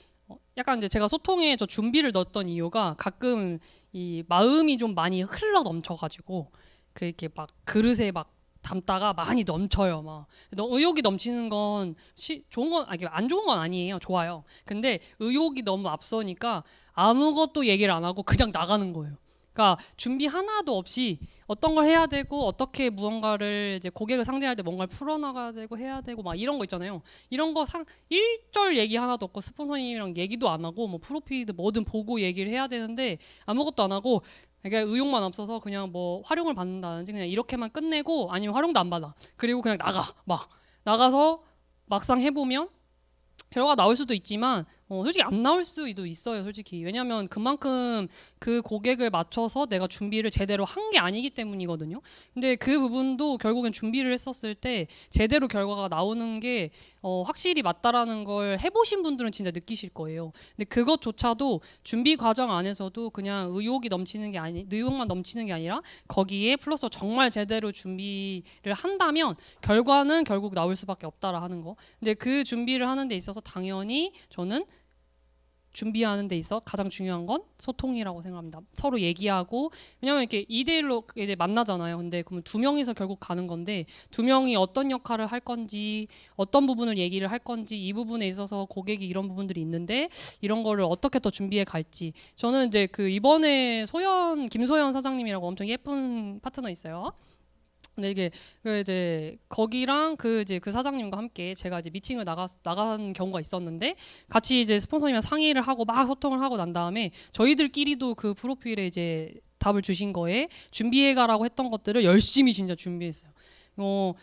약간 이제 제가 소통에 저 준비를 넣었던 이유가 가끔 이 마음이 좀 많이 흘러 넘쳐가지고 그렇게 막 그릇에 막 담다가 많이 넘쳐요. 막 의욕이 넘치는 건 좋은 건 아니 안 좋은 건 아니에요. 좋아요. 근데 의욕이 너무 앞서니까 아무것도 얘기를 안 하고 그냥 나가는 거예요. 그러니까 준비 하나도 없이 어떤 걸 해야 되고 어떻게 무언가를 이제 고객을 상대할 때 뭔가를 풀어나가야 되고 해야 되고 막 이런 거 있잖아요. 이런 거 일절 얘기 하나도 없고 스폰서님이랑 얘기도 안 하고 뭐 프로필도 뭐든 보고 얘기를 해야 되는데 아무것도 안 하고 그러니까 의욕만 앞서서 그냥 뭐 활용을 받는다든지 그냥 이렇게만 끝내고 아니면 활용도 안 받아. 그리고 그냥 막 나가서 막상 해보면 결과가 나올 수도 있지만 솔직히 안 나올 수도 있어요. 솔직히 왜냐하면 그만큼 그 고객을 맞춰서 내가 준비를 제대로 한 게 아니기 때문이거든요. 근데 그 부분도 결국엔 준비를 했었을 때 제대로 결과가 나오는 게 확실히 맞다라는 걸 해보신 분들은 진짜 느끼실 거예요. 근데 그것조차도 준비 과정 안에서도 그냥 의욕만 넘치는 게 아니라 거기에 플러스 정말 제대로 준비를 한다면 결과는 결국 나올 수밖에 없다라 하는 거. 근데 그 준비를 하는 데 있어서 당연히 저는 준비하는 데 있어 가장 중요한 건 소통이라고 생각합니다. 서로 얘기하고 왜냐면 이렇게 2대1로 이제 만나잖아요. 근데 그러면 두 명이서 결국 가는 건데 두 명이 어떤 역할을 할 건지 어떤 부분을 얘기를 할 건지 이 부분에 있어서 고객이 이런 부분들이 있는데 이런 거를 어떻게 더 준비해 갈지 저는 이제 그 이번에 김소연 사장님이라고 엄청 예쁜 파트너 있어요. 근데 이게 그 이제 거기랑 그 이제 그 사장님과 함께 제가 이제 미팅을 나간 경우가 있었는데 같이 이제 스폰서님이랑 상의를 하고 막 소통을 하고 난 다음에 저희들끼리도 그 프로필에 이제 답을 주신 거에 준비해가라고 했던 것들을 열심히 진짜 준비했어요. 뭐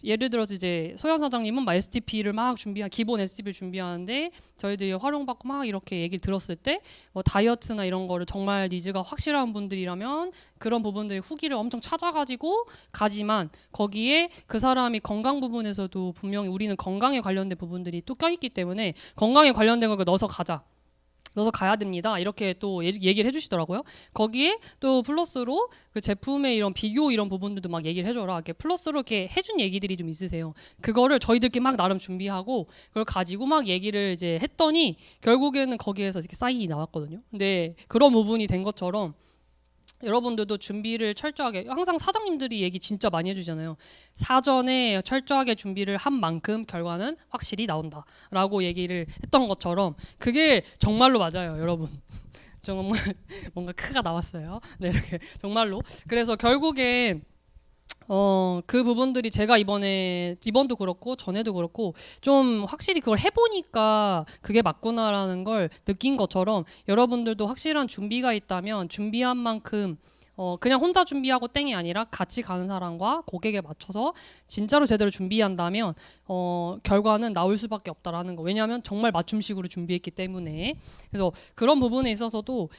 예를 들어서 이제 소연 사장님은 막 STP를 막 기본 STP를 준비하는데 저희들이 활용받고 막 이렇게 얘기를 들었을 때 뭐 다이어트나 이런 거를 정말 니즈가 확실한 분들이라면 그런 부분들의 후기를 엄청 찾아가지고 가지만 거기에 그 사람이 건강 부분에서도 분명히 우리는 건강에 관련된 부분들이 또 껴있기 때문에 건강에 관련된 걸 넣어서 가야 됩니다. 이렇게 또 얘기를 해주시더라고요. 거기에 또 플러스로 그 제품의 이런 비교 이런 부분들도 막 얘기를 해줘라. 이렇게 플러스로 이렇게 해준 얘기들이 좀 있으세요. 그거를 저희들끼리 막 나름 준비하고 그걸 가지고 막 얘기를 이제 했더니 결국에는 거기에서 이렇게 사인이 나왔거든요. 근데 그런 부분이 된 것처럼 여러분들도 준비를 철저하게 항상 사장님들이 얘기 진짜 많이 해주잖아요. 사전에 철저하게 준비를 한 만큼 결과는 확실히 나온다라고 얘기를 했던 것처럼 그게 정말로 맞아요, 여러분. 정말 뭔가 크가 나왔어요. 네, 이렇게 정말로. 그래서 결국에 그 부분들이 제가 이번도 그렇고 전에도 그렇고 좀 확실히 그걸 해보니까 그게 맞구나라는 걸 느낀 것처럼 여러분들도 확실한 준비가 있다면 준비한 만큼 그냥 혼자 준비하고 땡이 아니라 같이 가는 사람과 고객에 맞춰서 진짜로 제대로 준비한다면 결과는 나올 수밖에 없다라는 거. 왜냐하면 정말 맞춤식으로 준비했기 때문에. 그래서 그런 부분에 있어서도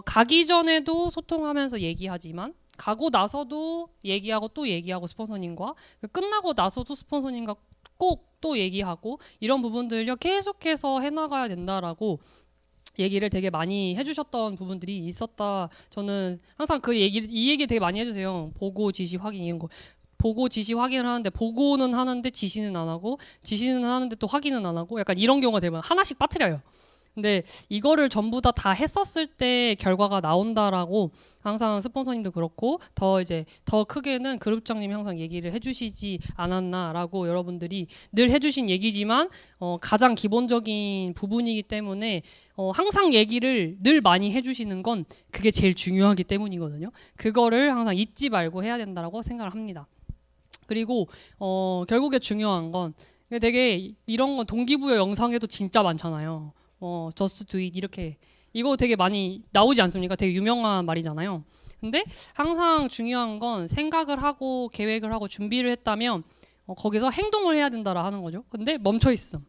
가기 전에도 소통하면서 얘기하지만 가고 나서도 얘기하고 또 얘기하고 스폰서님과 끝나고 나서도 스폰서님과 꼭 또 얘기하고 이런 부분들을 계속해서 해나가야 된다라고 얘기를 되게 많이 해주셨던 부분들이 있었다. 저는 항상 이 얘기 되게 많이 해주세요. 보고 지시 확인 이런 거. 보고 지시 확인을 하는데 보고는 하는데 지시는 안 하고 지시는 하는데 또 확인은 안 하고 약간 이런 경우가 되면 하나씩 빠뜨려요. 근데 이거를 전부 다 했었을 때 결과가 나온다라고 항상 스폰서님도 그렇고 더 이제 더 크게는 그룹장님이 항상 얘기를 해주시지 않았나라고 여러분들이 늘 해주신 얘기지만 가장 기본적인 부분이기 때문에 항상 얘기를 늘 많이 해주시는 건 그게 제일 중요하기 때문이거든요. 그거를 항상 잊지 말고 해야 된다라고 생각을 합니다. 그리고 결국에 중요한 건 되게 이런 건 동기부여 영상에도 진짜 많잖아요. just do it 이렇게 이거 되게 많이 나오지 않습니까? 되게 유명한 말이잖아요. 근데 항상 중요한 건 생각을 하고 계획을 하고 준비를 했다면 거기서 행동을 해야 된다라 하는 거죠. 근데 멈춰 있음.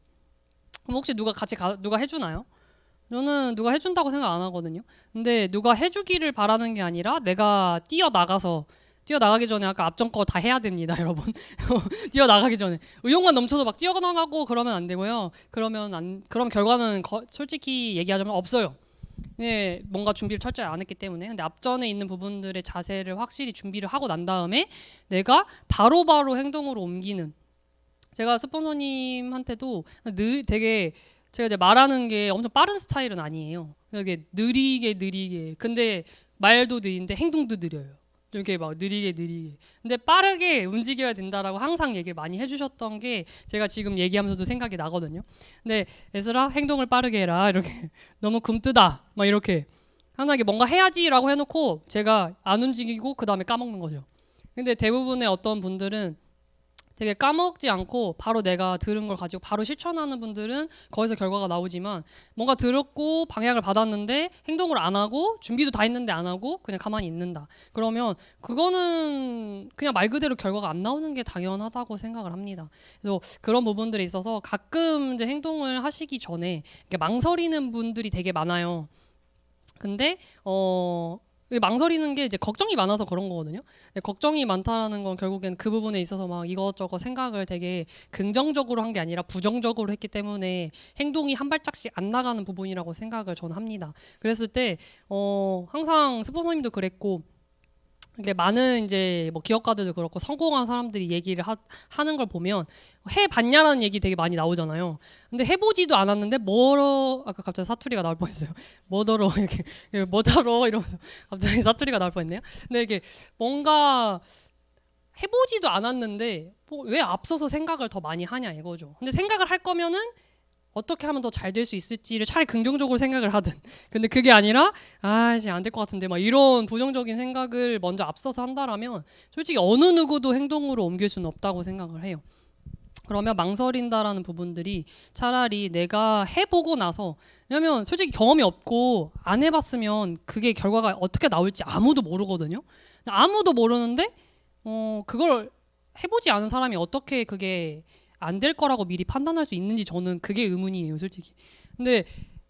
그럼 혹시 누가 누가 해주나요? 저는 누가 해준다고 생각 안 하거든요. 근데 누가 해주기를 바라는 게 아니라 내가 뛰어나가기 전에 아까 앞전 거 다 해야 됩니다, 여러분. 뛰어나가기 전에 의욕만 넘쳐서 막 뛰어나가고 그러면 안 되고요. 그럼 결과는 솔직히 얘기하자면 없어요. 네, 뭔가 준비를 철저히 안 했기 때문에. 근데 앞전에 있는 부분들의 자세를 확실히 준비를 하고 난 다음에 내가 바로바로 행동으로 옮기는. 제가 스폰서님한테도 되게 제가 이제 말하는 게 엄청 빠른 스타일은 아니에요. 되게 느리게. 근데 말도 느린데 행동도 느려요. 이렇게 막 느리게. 근데 빠르게 움직여야 된다라고 항상 얘기를 많이 해주셨던 게 제가 지금 얘기하면서도 생각이 나거든요. 근데 얘들아 행동을 빠르게 해라 이렇게 너무 굼뜨다 막 이렇게 항상 이게 뭔가 해야지라고 해놓고 제가 안 움직이고 그 다음에 까먹는 거죠. 근데 대부분의 어떤 분들은 되게 까먹지 않고 바로 내가 들은 걸 가지고 바로 실천하는 분들은 거기서 결과가 나오지만 뭔가 들었고 방향을 받았는데 행동을 안 하고 준비도 다 했는데 안 하고 그냥 가만히 있는다. 그러면 그거는 그냥 말 그대로 결과가 안 나오는 게 당연하다고 생각을 합니다. 그래서 그런 부분들에 있어서 가끔 이제 행동을 하시기 전에 망설이는 분들이 되게 많아요. 근데 망설이는 게 이제 걱정이 많아서 그런 거거든요. 걱정이 많다라는 건 결국엔 그 부분에 있어서 막 이것저것 생각을 되게 긍정적으로 한 게 아니라 부정적으로 했기 때문에 행동이 한 발짝씩 안 나가는 부분이라고 생각을 저는 합니다. 그랬을 때 항상 스폰서님도 그랬고 이게 많은 이제 뭐 기업가들도 그렇고 성공한 사람들이 얘기를 하는 걸 보면 해봤냐라는 얘기 되게 많이 나오잖아요. 근데 해보지도 않았는데 아까 갑자기 사투리가 나올 뻔했어요. 뭐더러 이렇게 뭐더러 이러면서 갑자기 사투리가 나올 뻔했네요. 근데 이게 뭔가 해보지도 않았는데 왜 앞서서 생각을 더 많이 하냐 이거죠. 근데 생각을 할 거면은 어떻게 하면 더 잘 될 수 있을지를 차라리 긍정적으로 생각을 하든. 근데 그게 아니라 이제 안 될 것 같은데 막 이런 부정적인 생각을 먼저 앞서서 한다라면 솔직히 어느 누구도 행동으로 옮길 수는 없다고 생각을 해요. 그러면 망설인다라는 부분들이 차라리 내가 해보고 나서, 왜냐면 솔직히 경험이 없고 안 해봤으면 그게 결과가 어떻게 나올지 아무도 모르거든요. 아무도 모르는데 그걸 해보지 않은 사람이 어떻게 그게 안 될 거라고 미리 판단할 수 있는지 저는 그게 의문이에요, 솔직히. 근데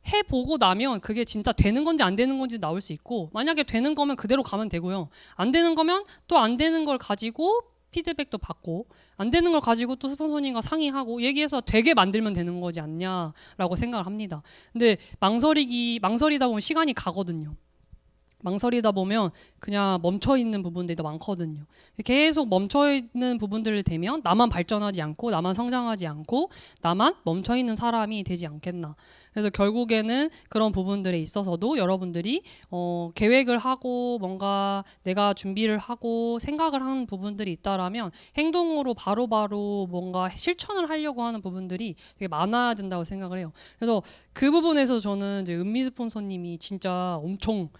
해보고 나면 그게 진짜 되는 건지 안 되는 건지 나올 수 있고, 만약에 되는 거면 그대로 가면 되고요. 안 되는 거면 또 안 되는 걸 가지고 피드백도 받고, 안 되는 걸 가지고 또 스폰서님과 상의하고 얘기해서 되게 만들면 되는 거지 않냐라고 생각을 합니다. 근데 망설이다 보면 시간이 가거든요. 망설이다 보면 그냥 멈춰있는 부분들이 더 많거든요. 계속 멈춰있는 부분들을 대면 나만 발전하지 않고 나만 성장하지 않고 나만 멈춰있는 사람이 되지 않겠나. 그래서 결국에는 그런 부분들에 있어서도 여러분들이 계획을 하고 뭔가 내가 준비를 하고 생각을 하는 부분들이 있다라면 행동으로 바로바로 뭔가 실천을 하려고 하는 부분들이 되게 많아야 된다고 생각을 해요. 그래서 그 부분에서 저는 이제 은미 스폰서님이 진짜 엄청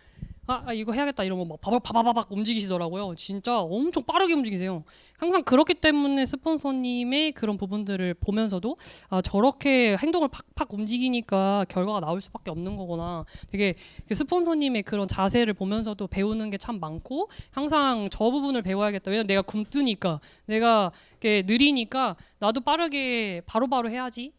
이거 해야겠다 이런 거 막 바바바박 움직이시더라고요. 진짜 엄청 빠르게 움직이세요. 항상 그렇기 때문에 스폰서님의 그런 부분들을 보면서도 저렇게 행동을 팍팍 움직이니까 결과가 나올 수밖에 없는 거구나. 되게 스폰서님의 그런 자세를 보면서도 배우는 게 참 많고 항상 저 부분을 배워야겠다. 왜냐면 내가 굼뜨니까 내가 느리니까 나도 빠르게 바로바로 해야지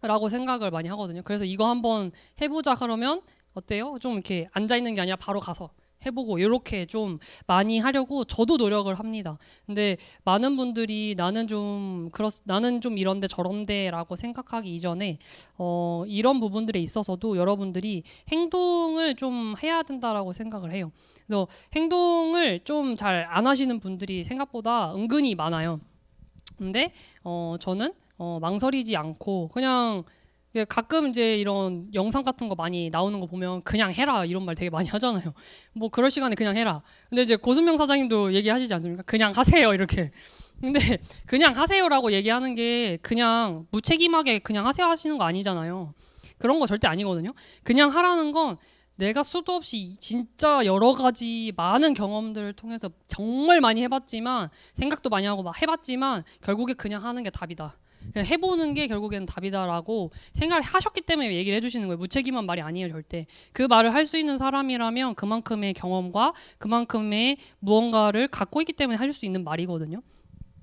라고 생각을 많이 하거든요. 그래서 이거 한번 해보자 그러면 어때요? 좀 이렇게 앉아 있는 게 아니라 바로 가서 해보고 이렇게 좀 많이 하려고 저도 노력을 합니다. 근데 많은 분들이 나는 좀 이런데 저런데라고 생각하기 이전에 이런 부분들에 있어서도 여러분들이 행동을 좀 해야 된다라고 생각을 해요. 그래서 행동을 좀 잘 안 하시는 분들이 생각보다 은근히 많아요. 근데 저는 망설이지 않고 그냥 가끔 이제 이런 영상 같은 거 많이 나오는 거 보면 그냥 해라 이런 말 되게 많이 하잖아요. 뭐 그럴 시간에 그냥 해라. 근데 이제 고순명 사장님도 얘기하시지 않습니까? 그냥 하세요 이렇게. 근데 그냥 하세요라고 얘기하는 게 그냥 무책임하게 그냥 하세요 하시는 거 아니잖아요. 그런 거 절대 아니거든요. 그냥 하라는 건 내가 수도 없이 진짜 여러 가지 많은 경험들을 통해서 정말 많이 해봤지만 생각도 많이 하고 막 해봤지만 결국에 그냥 하는 게 답이다. 그냥 해보는 게 결국에는 답이다라고 생각을 하셨기 때문에 얘기를 해주시는 거예요. 무책임한 말이 아니에요 절대. 그 말을 할 수 있는 사람이라면 그만큼의 경험과 그만큼의 무언가를 갖고 있기 때문에 할 수 있는 말이거든요.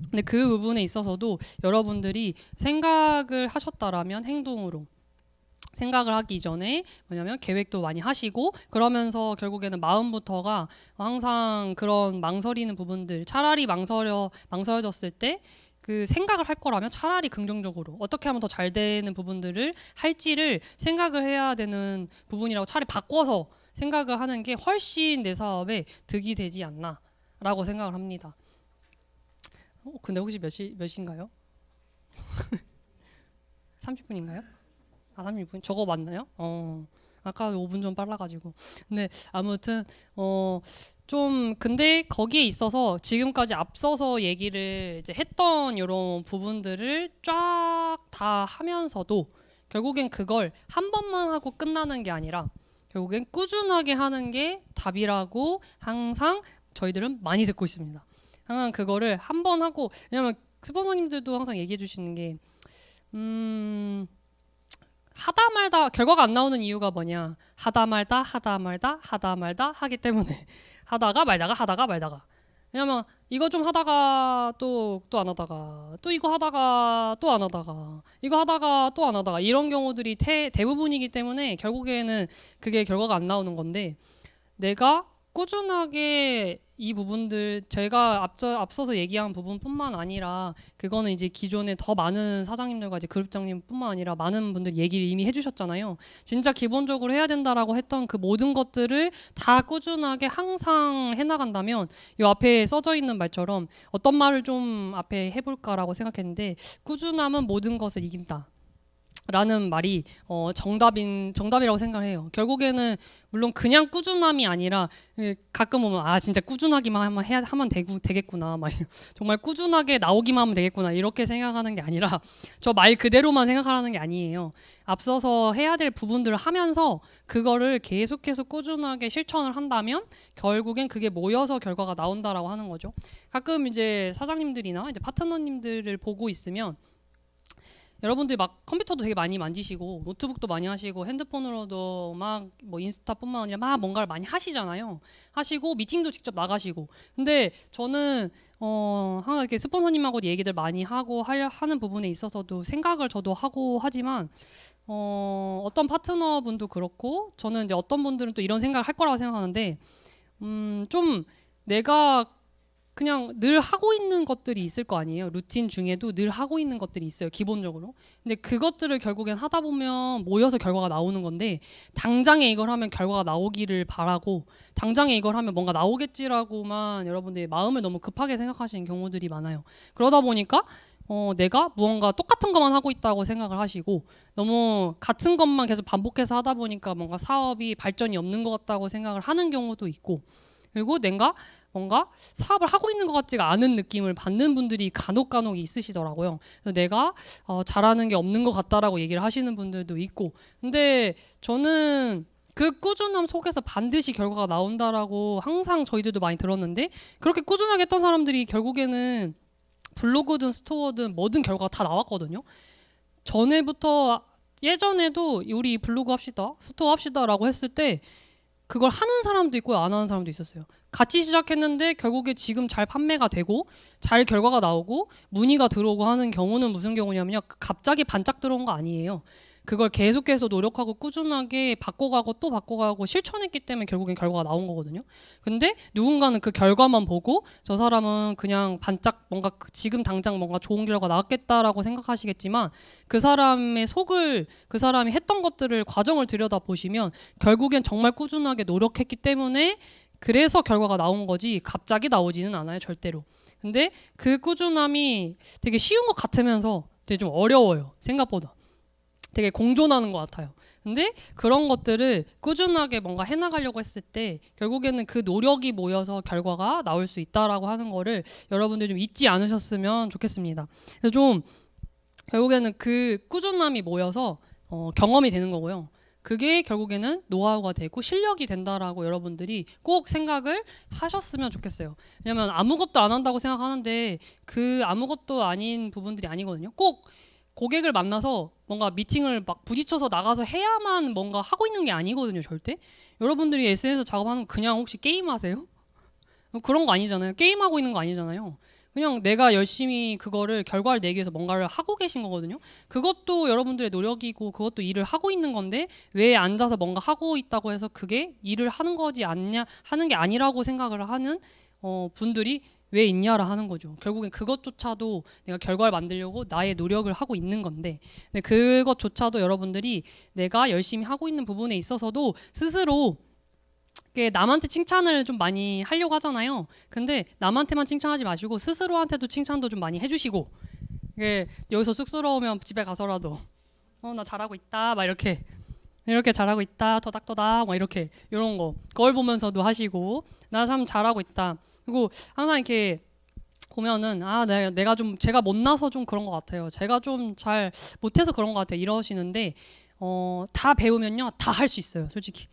근데 그 부분에 있어서도 여러분들이 생각을 하셨다라면 행동으로 생각을 하기 이전에 뭐냐면 계획도 많이 하시고 그러면서 결국에는 마음부터가 항상 그런 망설이는 부분들 차라리 망설여졌을 때 그 생각을 할 거라면 차라리 긍정적으로 어떻게 하면 더 잘 되는 부분들을 할지를 생각을 해야 되는 부분이라고 차라리 바꿔서 생각을 하는 게 훨씬 내 사업에 득이 되지 않나라고 생각을 합니다. 근데 혹시 몇 시인가요? 30분인가요? 아, 30분? 저거 맞나요? 아까 5분 좀 빨라가지고. 근데 아무튼, 근데 거기에 있어서 지금까지 앞서서 얘기를 이제 했던 이런 부분들을 쫙 다 하면서도 결국엔 그걸 한 번만 하고 끝나는 게 아니라 결국엔 꾸준하게 하는 게 답이라고 항상 저희들은 많이 듣고 있습니다. 항상 그거를 한 번 하고, 왜냐면 스폰서님들도 항상 얘기해 주시는 게, 하다 말다 결과가 안 나오는 이유가 뭐냐? 하다 말다 하기 때문에 하다가 말다가. 왜냐면 이거 좀 하다가 또 안 하다가 또 이거 하다가 또 안 하다가 이거 하다가 또 안 하다가 이런 경우들이 대부분이기 때문에 결국에는 그게 결과가 안 나오는 건데 내가 꾸준하게 이 부분들 제가 앞서서 얘기한 부분뿐만 아니라 그거는 이제 기존에 더 많은 사장님들과 이제 그룹장님뿐만 아니라 많은 분들이 얘기를 이미 해주셨잖아요. 진짜 기본적으로 해야 된다라고 했던 그 모든 것들을 다 꾸준하게 항상 해나간다면 이 앞에 써져 있는 말처럼 어떤 말을 좀 앞에 해볼까라고 생각했는데 꾸준함은 모든 것을 이긴다. 라는 말이 정답이라고 생각을 해요. 결국에는 물론 그냥 꾸준함이 아니라 가끔 보면 아 진짜 꾸준하기만 하면 되겠구나 막 정말 꾸준하게 나오기만 하면 되겠구나 이렇게 생각하는 게 아니라 저 말 그대로만 생각하라는 게 아니에요. 앞서서 해야 될 부분들을 하면서 그거를 계속해서 꾸준하게 실천을 한다면 결국엔 그게 모여서 결과가 나온다라고 하는 거죠. 가끔 이제 사장님들이나 이제 파트너님들을 보고 있으면 여러분들이 막 컴퓨터도 되게 많이 만지시고 노트북도 많이 하시고 핸드폰으로도 막 뭐 인스타뿐만 아니라 막 뭔가를 많이 하시잖아요. 하시고 미팅도 직접 나가시고. 근데 저는 항상 이렇게 스폰서님하고 얘기들 많이 하고 하는 부분에 있어서도 생각을 저도 하고 하지만 어떤 파트너분도 그렇고 저는 이제 어떤 분들은 또 이런 생각을 할 거라고 생각하는데 좀 내가 그냥 늘 하고 있는 것들이 있을 거 아니에요. 루틴 중에도 늘 하고 있는 것들이 있어요. 기본적으로. 근데 그것들을 결국엔 하다 보면 모여서 결과가 나오는 건데 당장에 이걸 하면 결과가 나오기를 바라고 당장에 이걸 하면 뭔가 나오겠지라고만 여러분들이 마음을 너무 급하게 생각하시는 경우들이 많아요. 그러다 보니까 내가 무언가 똑같은 것만 하고 있다고 생각을 하시고 너무 같은 것만 계속 반복해서 하다 보니까 뭔가 사업이 발전이 없는 것 같다고 생각을 하는 경우도 있고 그리고 내가 뭔가 사업을 하고 있는 것 같지가 않은 느낌을 받는 분들이 간혹 있으시더라고요. 그래서 내가 잘하는 게 없는 것 같다라고 얘기를 하시는 분들도 있고 근데 저는 그 꾸준함 속에서 반드시 결과가 나온다라고 항상 저희들도 많이 들었는데 그렇게 꾸준하게 했던 사람들이 결국에는 블로그든 스토어든 뭐든 결과가 다 나왔거든요. 예전에도 우리 블로그 합시다 스토어 합시다라고 했을 때 그걸 하는 사람도 있고 안 하는 사람도 있었어요. 같이 시작했는데 결국에 지금 잘 판매가 되고 잘 결과가 나오고 문의가 들어오고 하는 경우는 무슨 경우냐면요. 갑자기 반짝 들어온 거 아니에요. 그걸 계속해서 노력하고 꾸준하게 바꿔가고 또 바꿔가고 실천했기 때문에 결국엔 결과가 나온 거거든요. 근데 누군가는 그 결과만 보고 저 사람은 그냥 반짝 뭔가 지금 당장 뭔가 좋은 결과 나왔겠다라고 생각하시겠지만 그 사람의 속을 그 사람이 했던 것들을 과정을 들여다 보시면 결국엔 정말 꾸준하게 노력했기 때문에 그래서 결과가 나온 거지 갑자기 나오지는 않아요, 절대로. 근데 그 꾸준함이 되게 쉬운 것 같으면서 되게 좀 어려워요, 생각보다. 되게 공존하는 것 같아요. 근데 그런 것들을 꾸준하게 뭔가 해나가려고 했을 때 결국에는 그 노력이 모여서 결과가 나올 수 있다라고 하는 거를 여러분들 좀 잊지 않으셨으면 좋겠습니다. 그래서 좀 결국에는 그 꾸준함이 모여서 경험이 되는 거고요. 그게 결국에는 노하우가 되고 실력이 된다라고 여러분들이 꼭 생각을 하셨으면 좋겠어요. 왜냐면 아무것도 안 한다고 생각하는데 그 아무것도 아닌 부분들이 아니거든요. 꼭 고객을 만나서 뭔가 미팅을 막 부딪혀서 나가서 해야만 뭔가 하고 있는 게 아니거든요, 절대. 여러분들이 SNS 작업하는 거 그냥 혹시 게임하세요? 그런 거 아니잖아요. 게임하고 있는 거 아니잖아요. 그냥 내가 열심히 그거를 결과를 내기 위해서 뭔가를 하고 계신 거거든요. 그것도 여러분들의 노력이고 그것도 일을 하고 있는 건데 왜 앉아서 뭔가 하고 있다고 해서 그게 일을 하는 거지 않냐 하는 게 아니라고 생각을 하는 분들이 왜 있냐라 하는 거죠. 결국엔 그것조차도 내가 결과를 만들려고 나의 노력을 하고 있는 건데 근데 그것조차도 여러분들이 내가 열심히 하고 있는 부분에 있어서도 스스로 남한테 칭찬을 좀 많이 하려고 하잖아요. 근데 남한테만 칭찬하지 마시고 스스로한테도 칭찬도 좀 많이 해주시고 여기서 쑥스러우면 집에 가서라도 나 잘하고 있다 막 이렇게 잘하고 있다 토닥토닥 막 이렇게 이런 거 거울 보면서도 하시고 나 참 잘하고 있다. 그리고 항상 이렇게 보면은 내가 좀 제가 못나서 좀 그런 것 같아요. 제가 좀 잘 못해서 그런 것 같아요. 이러시는데 다 배우면요 다 할 수 있어요. 솔직히.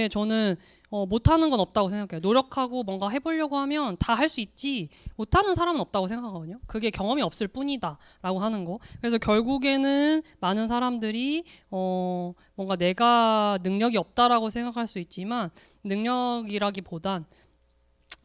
저는 못하는 건 없다고 생각해요. 노력하고 뭔가 해보려고 하면 다 할 수 있지 못하는 사람은 없다고 생각하거든요. 그게 경험이 없을 뿐이다 라고 하는 거. 그래서 결국에는 많은 사람들이 뭔가 내가 능력이 없다라고 생각할 수 있지만 능력이라기보단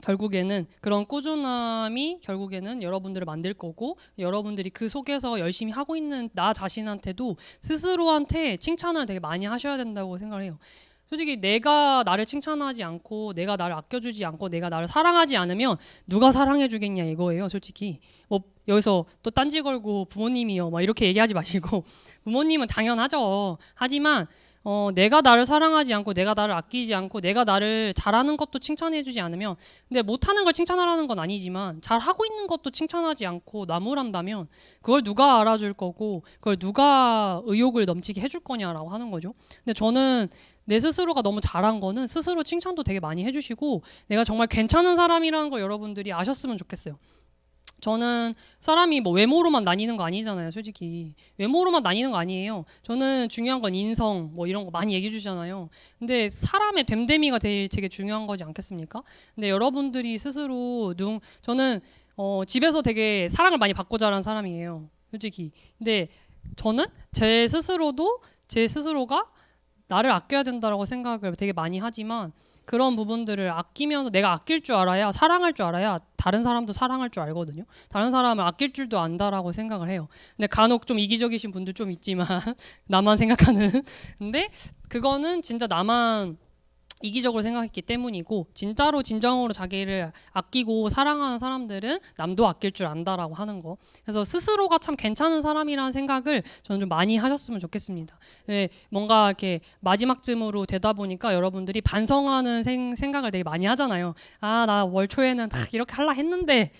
결국에는 그런 꾸준함이 결국에는 여러분들을 만들 거고 여러분들이 그 속에서 열심히 하고 있는 나 자신한테도 스스로한테 칭찬을 되게 많이 하셔야 된다고 생각을 해요. 솔직히 내가 나를 칭찬하지 않고 내가 나를 아껴주지 않고 내가 나를 사랑하지 않으면 누가 사랑해주겠냐 이거예요. 솔직히 뭐 여기서 또 딴지 걸고 부모님이요 막 이렇게 얘기하지 마시고 부모님은 당연하죠. 하지만 내가 나를 사랑하지 않고 내가 나를 아끼지 않고 내가 나를 잘하는 것도 칭찬해주지 않으면 근데 못하는 걸 칭찬하라는 건 아니지만 잘하고 있는 것도 칭찬하지 않고 나무란다면 그걸 누가 알아줄 거고 그걸 누가 의욕을 넘치게 해줄 거냐라고 하는 거죠. 근데 저는 내 스스로가 너무 잘한 거는 스스로 칭찬도 되게 많이 해주시고 내가 정말 괜찮은 사람이라는 걸 여러분들이 아셨으면 좋겠어요. 저는 사람이 뭐 외모로만 나뉘는 거 아니잖아요. 솔직히 외모로만 나뉘는 거 아니에요. 저는 중요한 건 인성 뭐 이런 거 많이 얘기해 주잖아요. 근데 사람의 됨됨이가 되게 중요한 거지 않겠습니까? 근데 여러분들이 스스로 저는 집에서 되게 사랑을 많이 받고 자란 사람이에요. 솔직히. 근데 저는 제 스스로가 나를 아껴야 된다라고 생각을 되게 많이 하지만 그런 부분들을 아끼면서 내가 아낄 줄 알아야 사랑할 줄 알아야 다른 사람도 사랑할 줄 알거든요. 다른 사람을 아낄 줄도 안다라고 생각을 해요. 근데 간혹 좀 이기적이신 분들 좀 있지만 나만 생각하는 근데 그거는 진짜 나만 이기적으로 생각했기 때문이고 진짜로 진정으로 자기를 아끼고 사랑하는 사람들은 남도 아낄 줄 안다라고 하는 거. 그래서 스스로가 참 괜찮은 사람이라는 생각을 저는 좀 많이 하셨으면 좋겠습니다. 네, 뭔가 이렇게 마지막쯤으로 되다 보니까 여러분들이 반성하는 생각을 되게 많이 하잖아요. 나 월 초에는 딱 이렇게 할라 했는데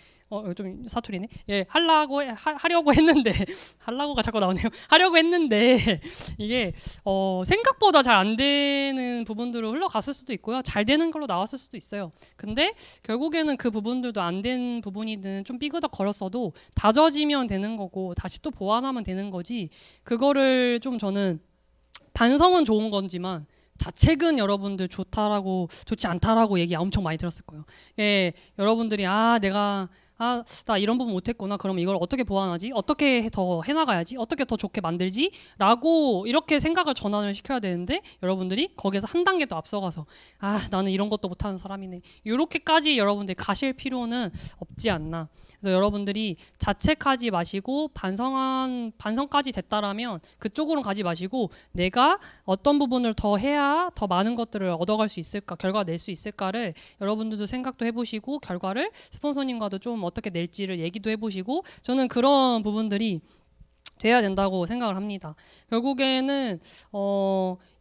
좀 사투리네. 하려고 했는데 하려고가 자꾸 나오네요. 하려고 했는데 이게 생각보다 잘 안 되는 부분들로 흘러갔을 수도 있고요. 잘 되는 걸로 나왔을 수도 있어요. 근데 결국에는 그 부분들도 안 된 부분이든 좀 삐그덕 거렸어도 다져지면 되는 거고 다시 또 보완하면 되는 거지. 그거를 좀 저는 반성은 좋은 건지만 자책은 여러분들 좋지 않다라고 얘기 엄청 많이 들었을 거예요. 여러분들이 내가 아, 나 이런 부분 못했구나. 그럼 이걸 어떻게 보완하지? 어떻게 더 해나가야지? 어떻게 더 좋게 만들지? 라고 이렇게 생각을 전환을 시켜야 되는데 여러분들이 거기에서 한 단계 더 앞서가서 아, 나는 이런 것도 못하는 사람이네. 이렇게까지 여러분들이 가실 필요는 없지 않나. 그래서 여러분들이 자책하지 마시고 반성까지 됐다라면 그쪽으로 가지 마시고 내가 어떤 부분을 더 해야 더 많은 것들을 얻어갈 수 있을까, 결과 낼 수 있을까를 여러분들도 생각도 해보시고 결과를 스폰서님과도 좀 어떻게 낼지를 얘기도 해보시고 저는 그런 부분들이 돼야 된다고 생각을 합니다. 결국에는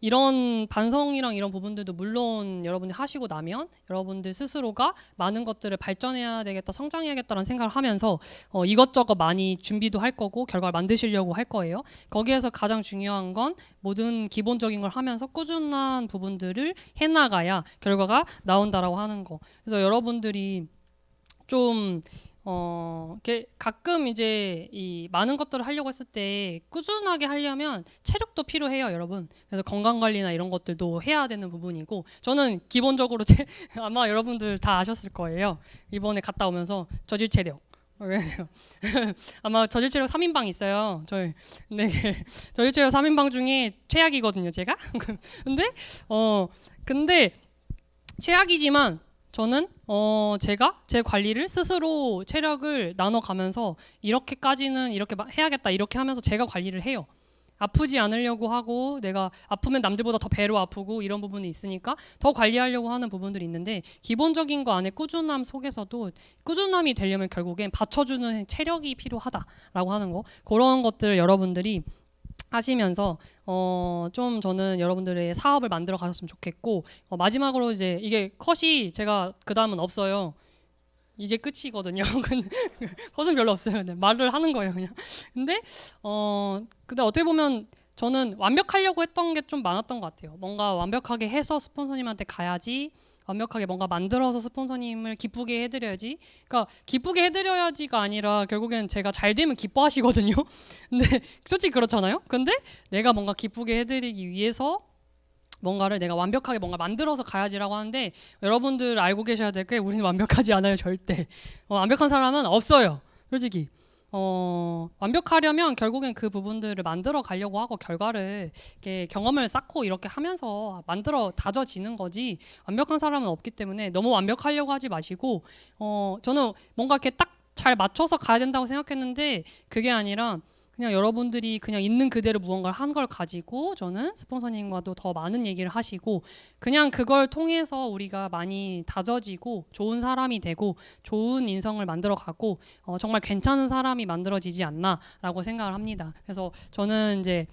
이런 반성이랑 이런 부분들도 물론 여러분이 하시고 나면 여러분들 스스로가 많은 것들을 발전해야 되겠다, 성장해야겠다는 생각을 하면서 이것저것 많이 준비도 할 거고 결과를 만드시려고 할 거예요. 거기에서 가장 중요한 건 모든 기본적인 걸 하면서 꾸준한 부분들을 해나가야 결과가 나온다라고 하는 거. 그래서 여러분들이 좀 이렇게 가끔 이제 이 많은 것들을 하려고 했을 때 꾸준하게 하려면 체력도 필요해요, 여러분. 그래서 건강 관리나 이런 것들도 해야 되는 부분이고 저는 기본적으로 아마 여러분들 다 아셨을 거예요. 이번에 갔다 오면서 저질 체력. 아마 저질 체력 3인방 있어요. 저희 네. 저질 체력 3인방 중에 최악이거든요, 제가. 근데 최악이지만 저는 제가 제 관리를 스스로 체력을 나눠가면서 이렇게까지는 이렇게 해야겠다 이렇게 하면서 제가 관리를 해요. 아프지 않으려고 하고 내가 아프면 남들보다 더 배로 아프고 이런 부분이 있으니까 더 관리하려고 하는 부분들이 있는데 기본적인 거 안에 꾸준함 속에서도 꾸준함이 되려면 결국엔 받쳐주는 체력이 필요하다라고 하는 거 그런 것들을 여러분들이 하시면서 좀 저는 여러분들의 사업을 만들어 가셨으면 좋겠고 마지막으로 이제 이게 컷이 제가 그 다음은 없어요. 이게 끝이거든요. 컷은 별로 없어요. 네, 말을 하는 거예요, 그냥. 근데 근데 어떻게 보면 저는 완벽하려고 했던 게 좀 많았던 것 같아요. 뭔가 완벽하게 해서 스폰서님한테 가야지. 완벽하게 뭔가 만들어서 스폰서님을 기쁘게 해드려야지. 그러니까 기쁘게 해드려야지가 아니라 결국엔 제가 잘 되면 기뻐하시거든요. 근데 솔직히 그렇잖아요. 근데 내가 뭔가 기쁘게 해드리기 위해서 뭔가를 내가 완벽하게 뭔가 만들어서 가야지라고 하는데 여러분들 알고 계셔야 될 게 우리는 완벽하지 않아요, 절대. 완벽한 사람은 없어요, 솔직히. 완벽하려면 결국엔 그 부분들을 만들어 가려고 하고 결과를 이렇게 경험을 쌓고 이렇게 하면서 만들어 다져지는 거지 완벽한 사람은 없기 때문에 너무 완벽하려고 하지 마시고 저는 뭔가 이렇게 딱 잘 맞춰서 가야 된다고 생각했는데 그게 아니라 그냥 여러분들이 그냥 있는 그대로 무언가를 한 걸 가지고 저는 스폰서님과도 더 많은 얘기를 하시고 그냥 그걸 통해서 우리가 많이 다져지고 좋은 사람이 되고 좋은 인성을 만들어 가고 정말 괜찮은 사람이 만들어지지 않나라고 생각을 합니다. 그래서 저는 이제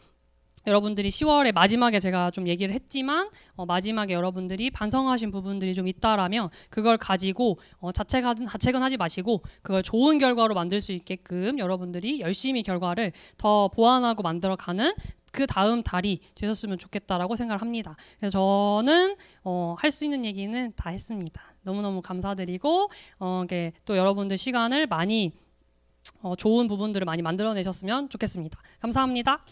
여러분들이 10월에 마지막에 제가 좀 얘기를 했지만 마지막에 여러분들이 반성하신 부분들이 좀 있다라면 그걸 가지고 자책은 하지 마시고 그걸 좋은 결과로 만들 수 있게끔 여러분들이 열심히 결과를 더 보완하고 만들어가는 그 다음 달이 되셨으면 좋겠다라고 생각을 합니다. 그래서 저는 할 수 있는 얘기는 다 했습니다. 너무너무 감사드리고 이렇게 또 여러분들 시간을 많이 좋은 부분들을 많이 만들어내셨으면 좋겠습니다. 감사합니다.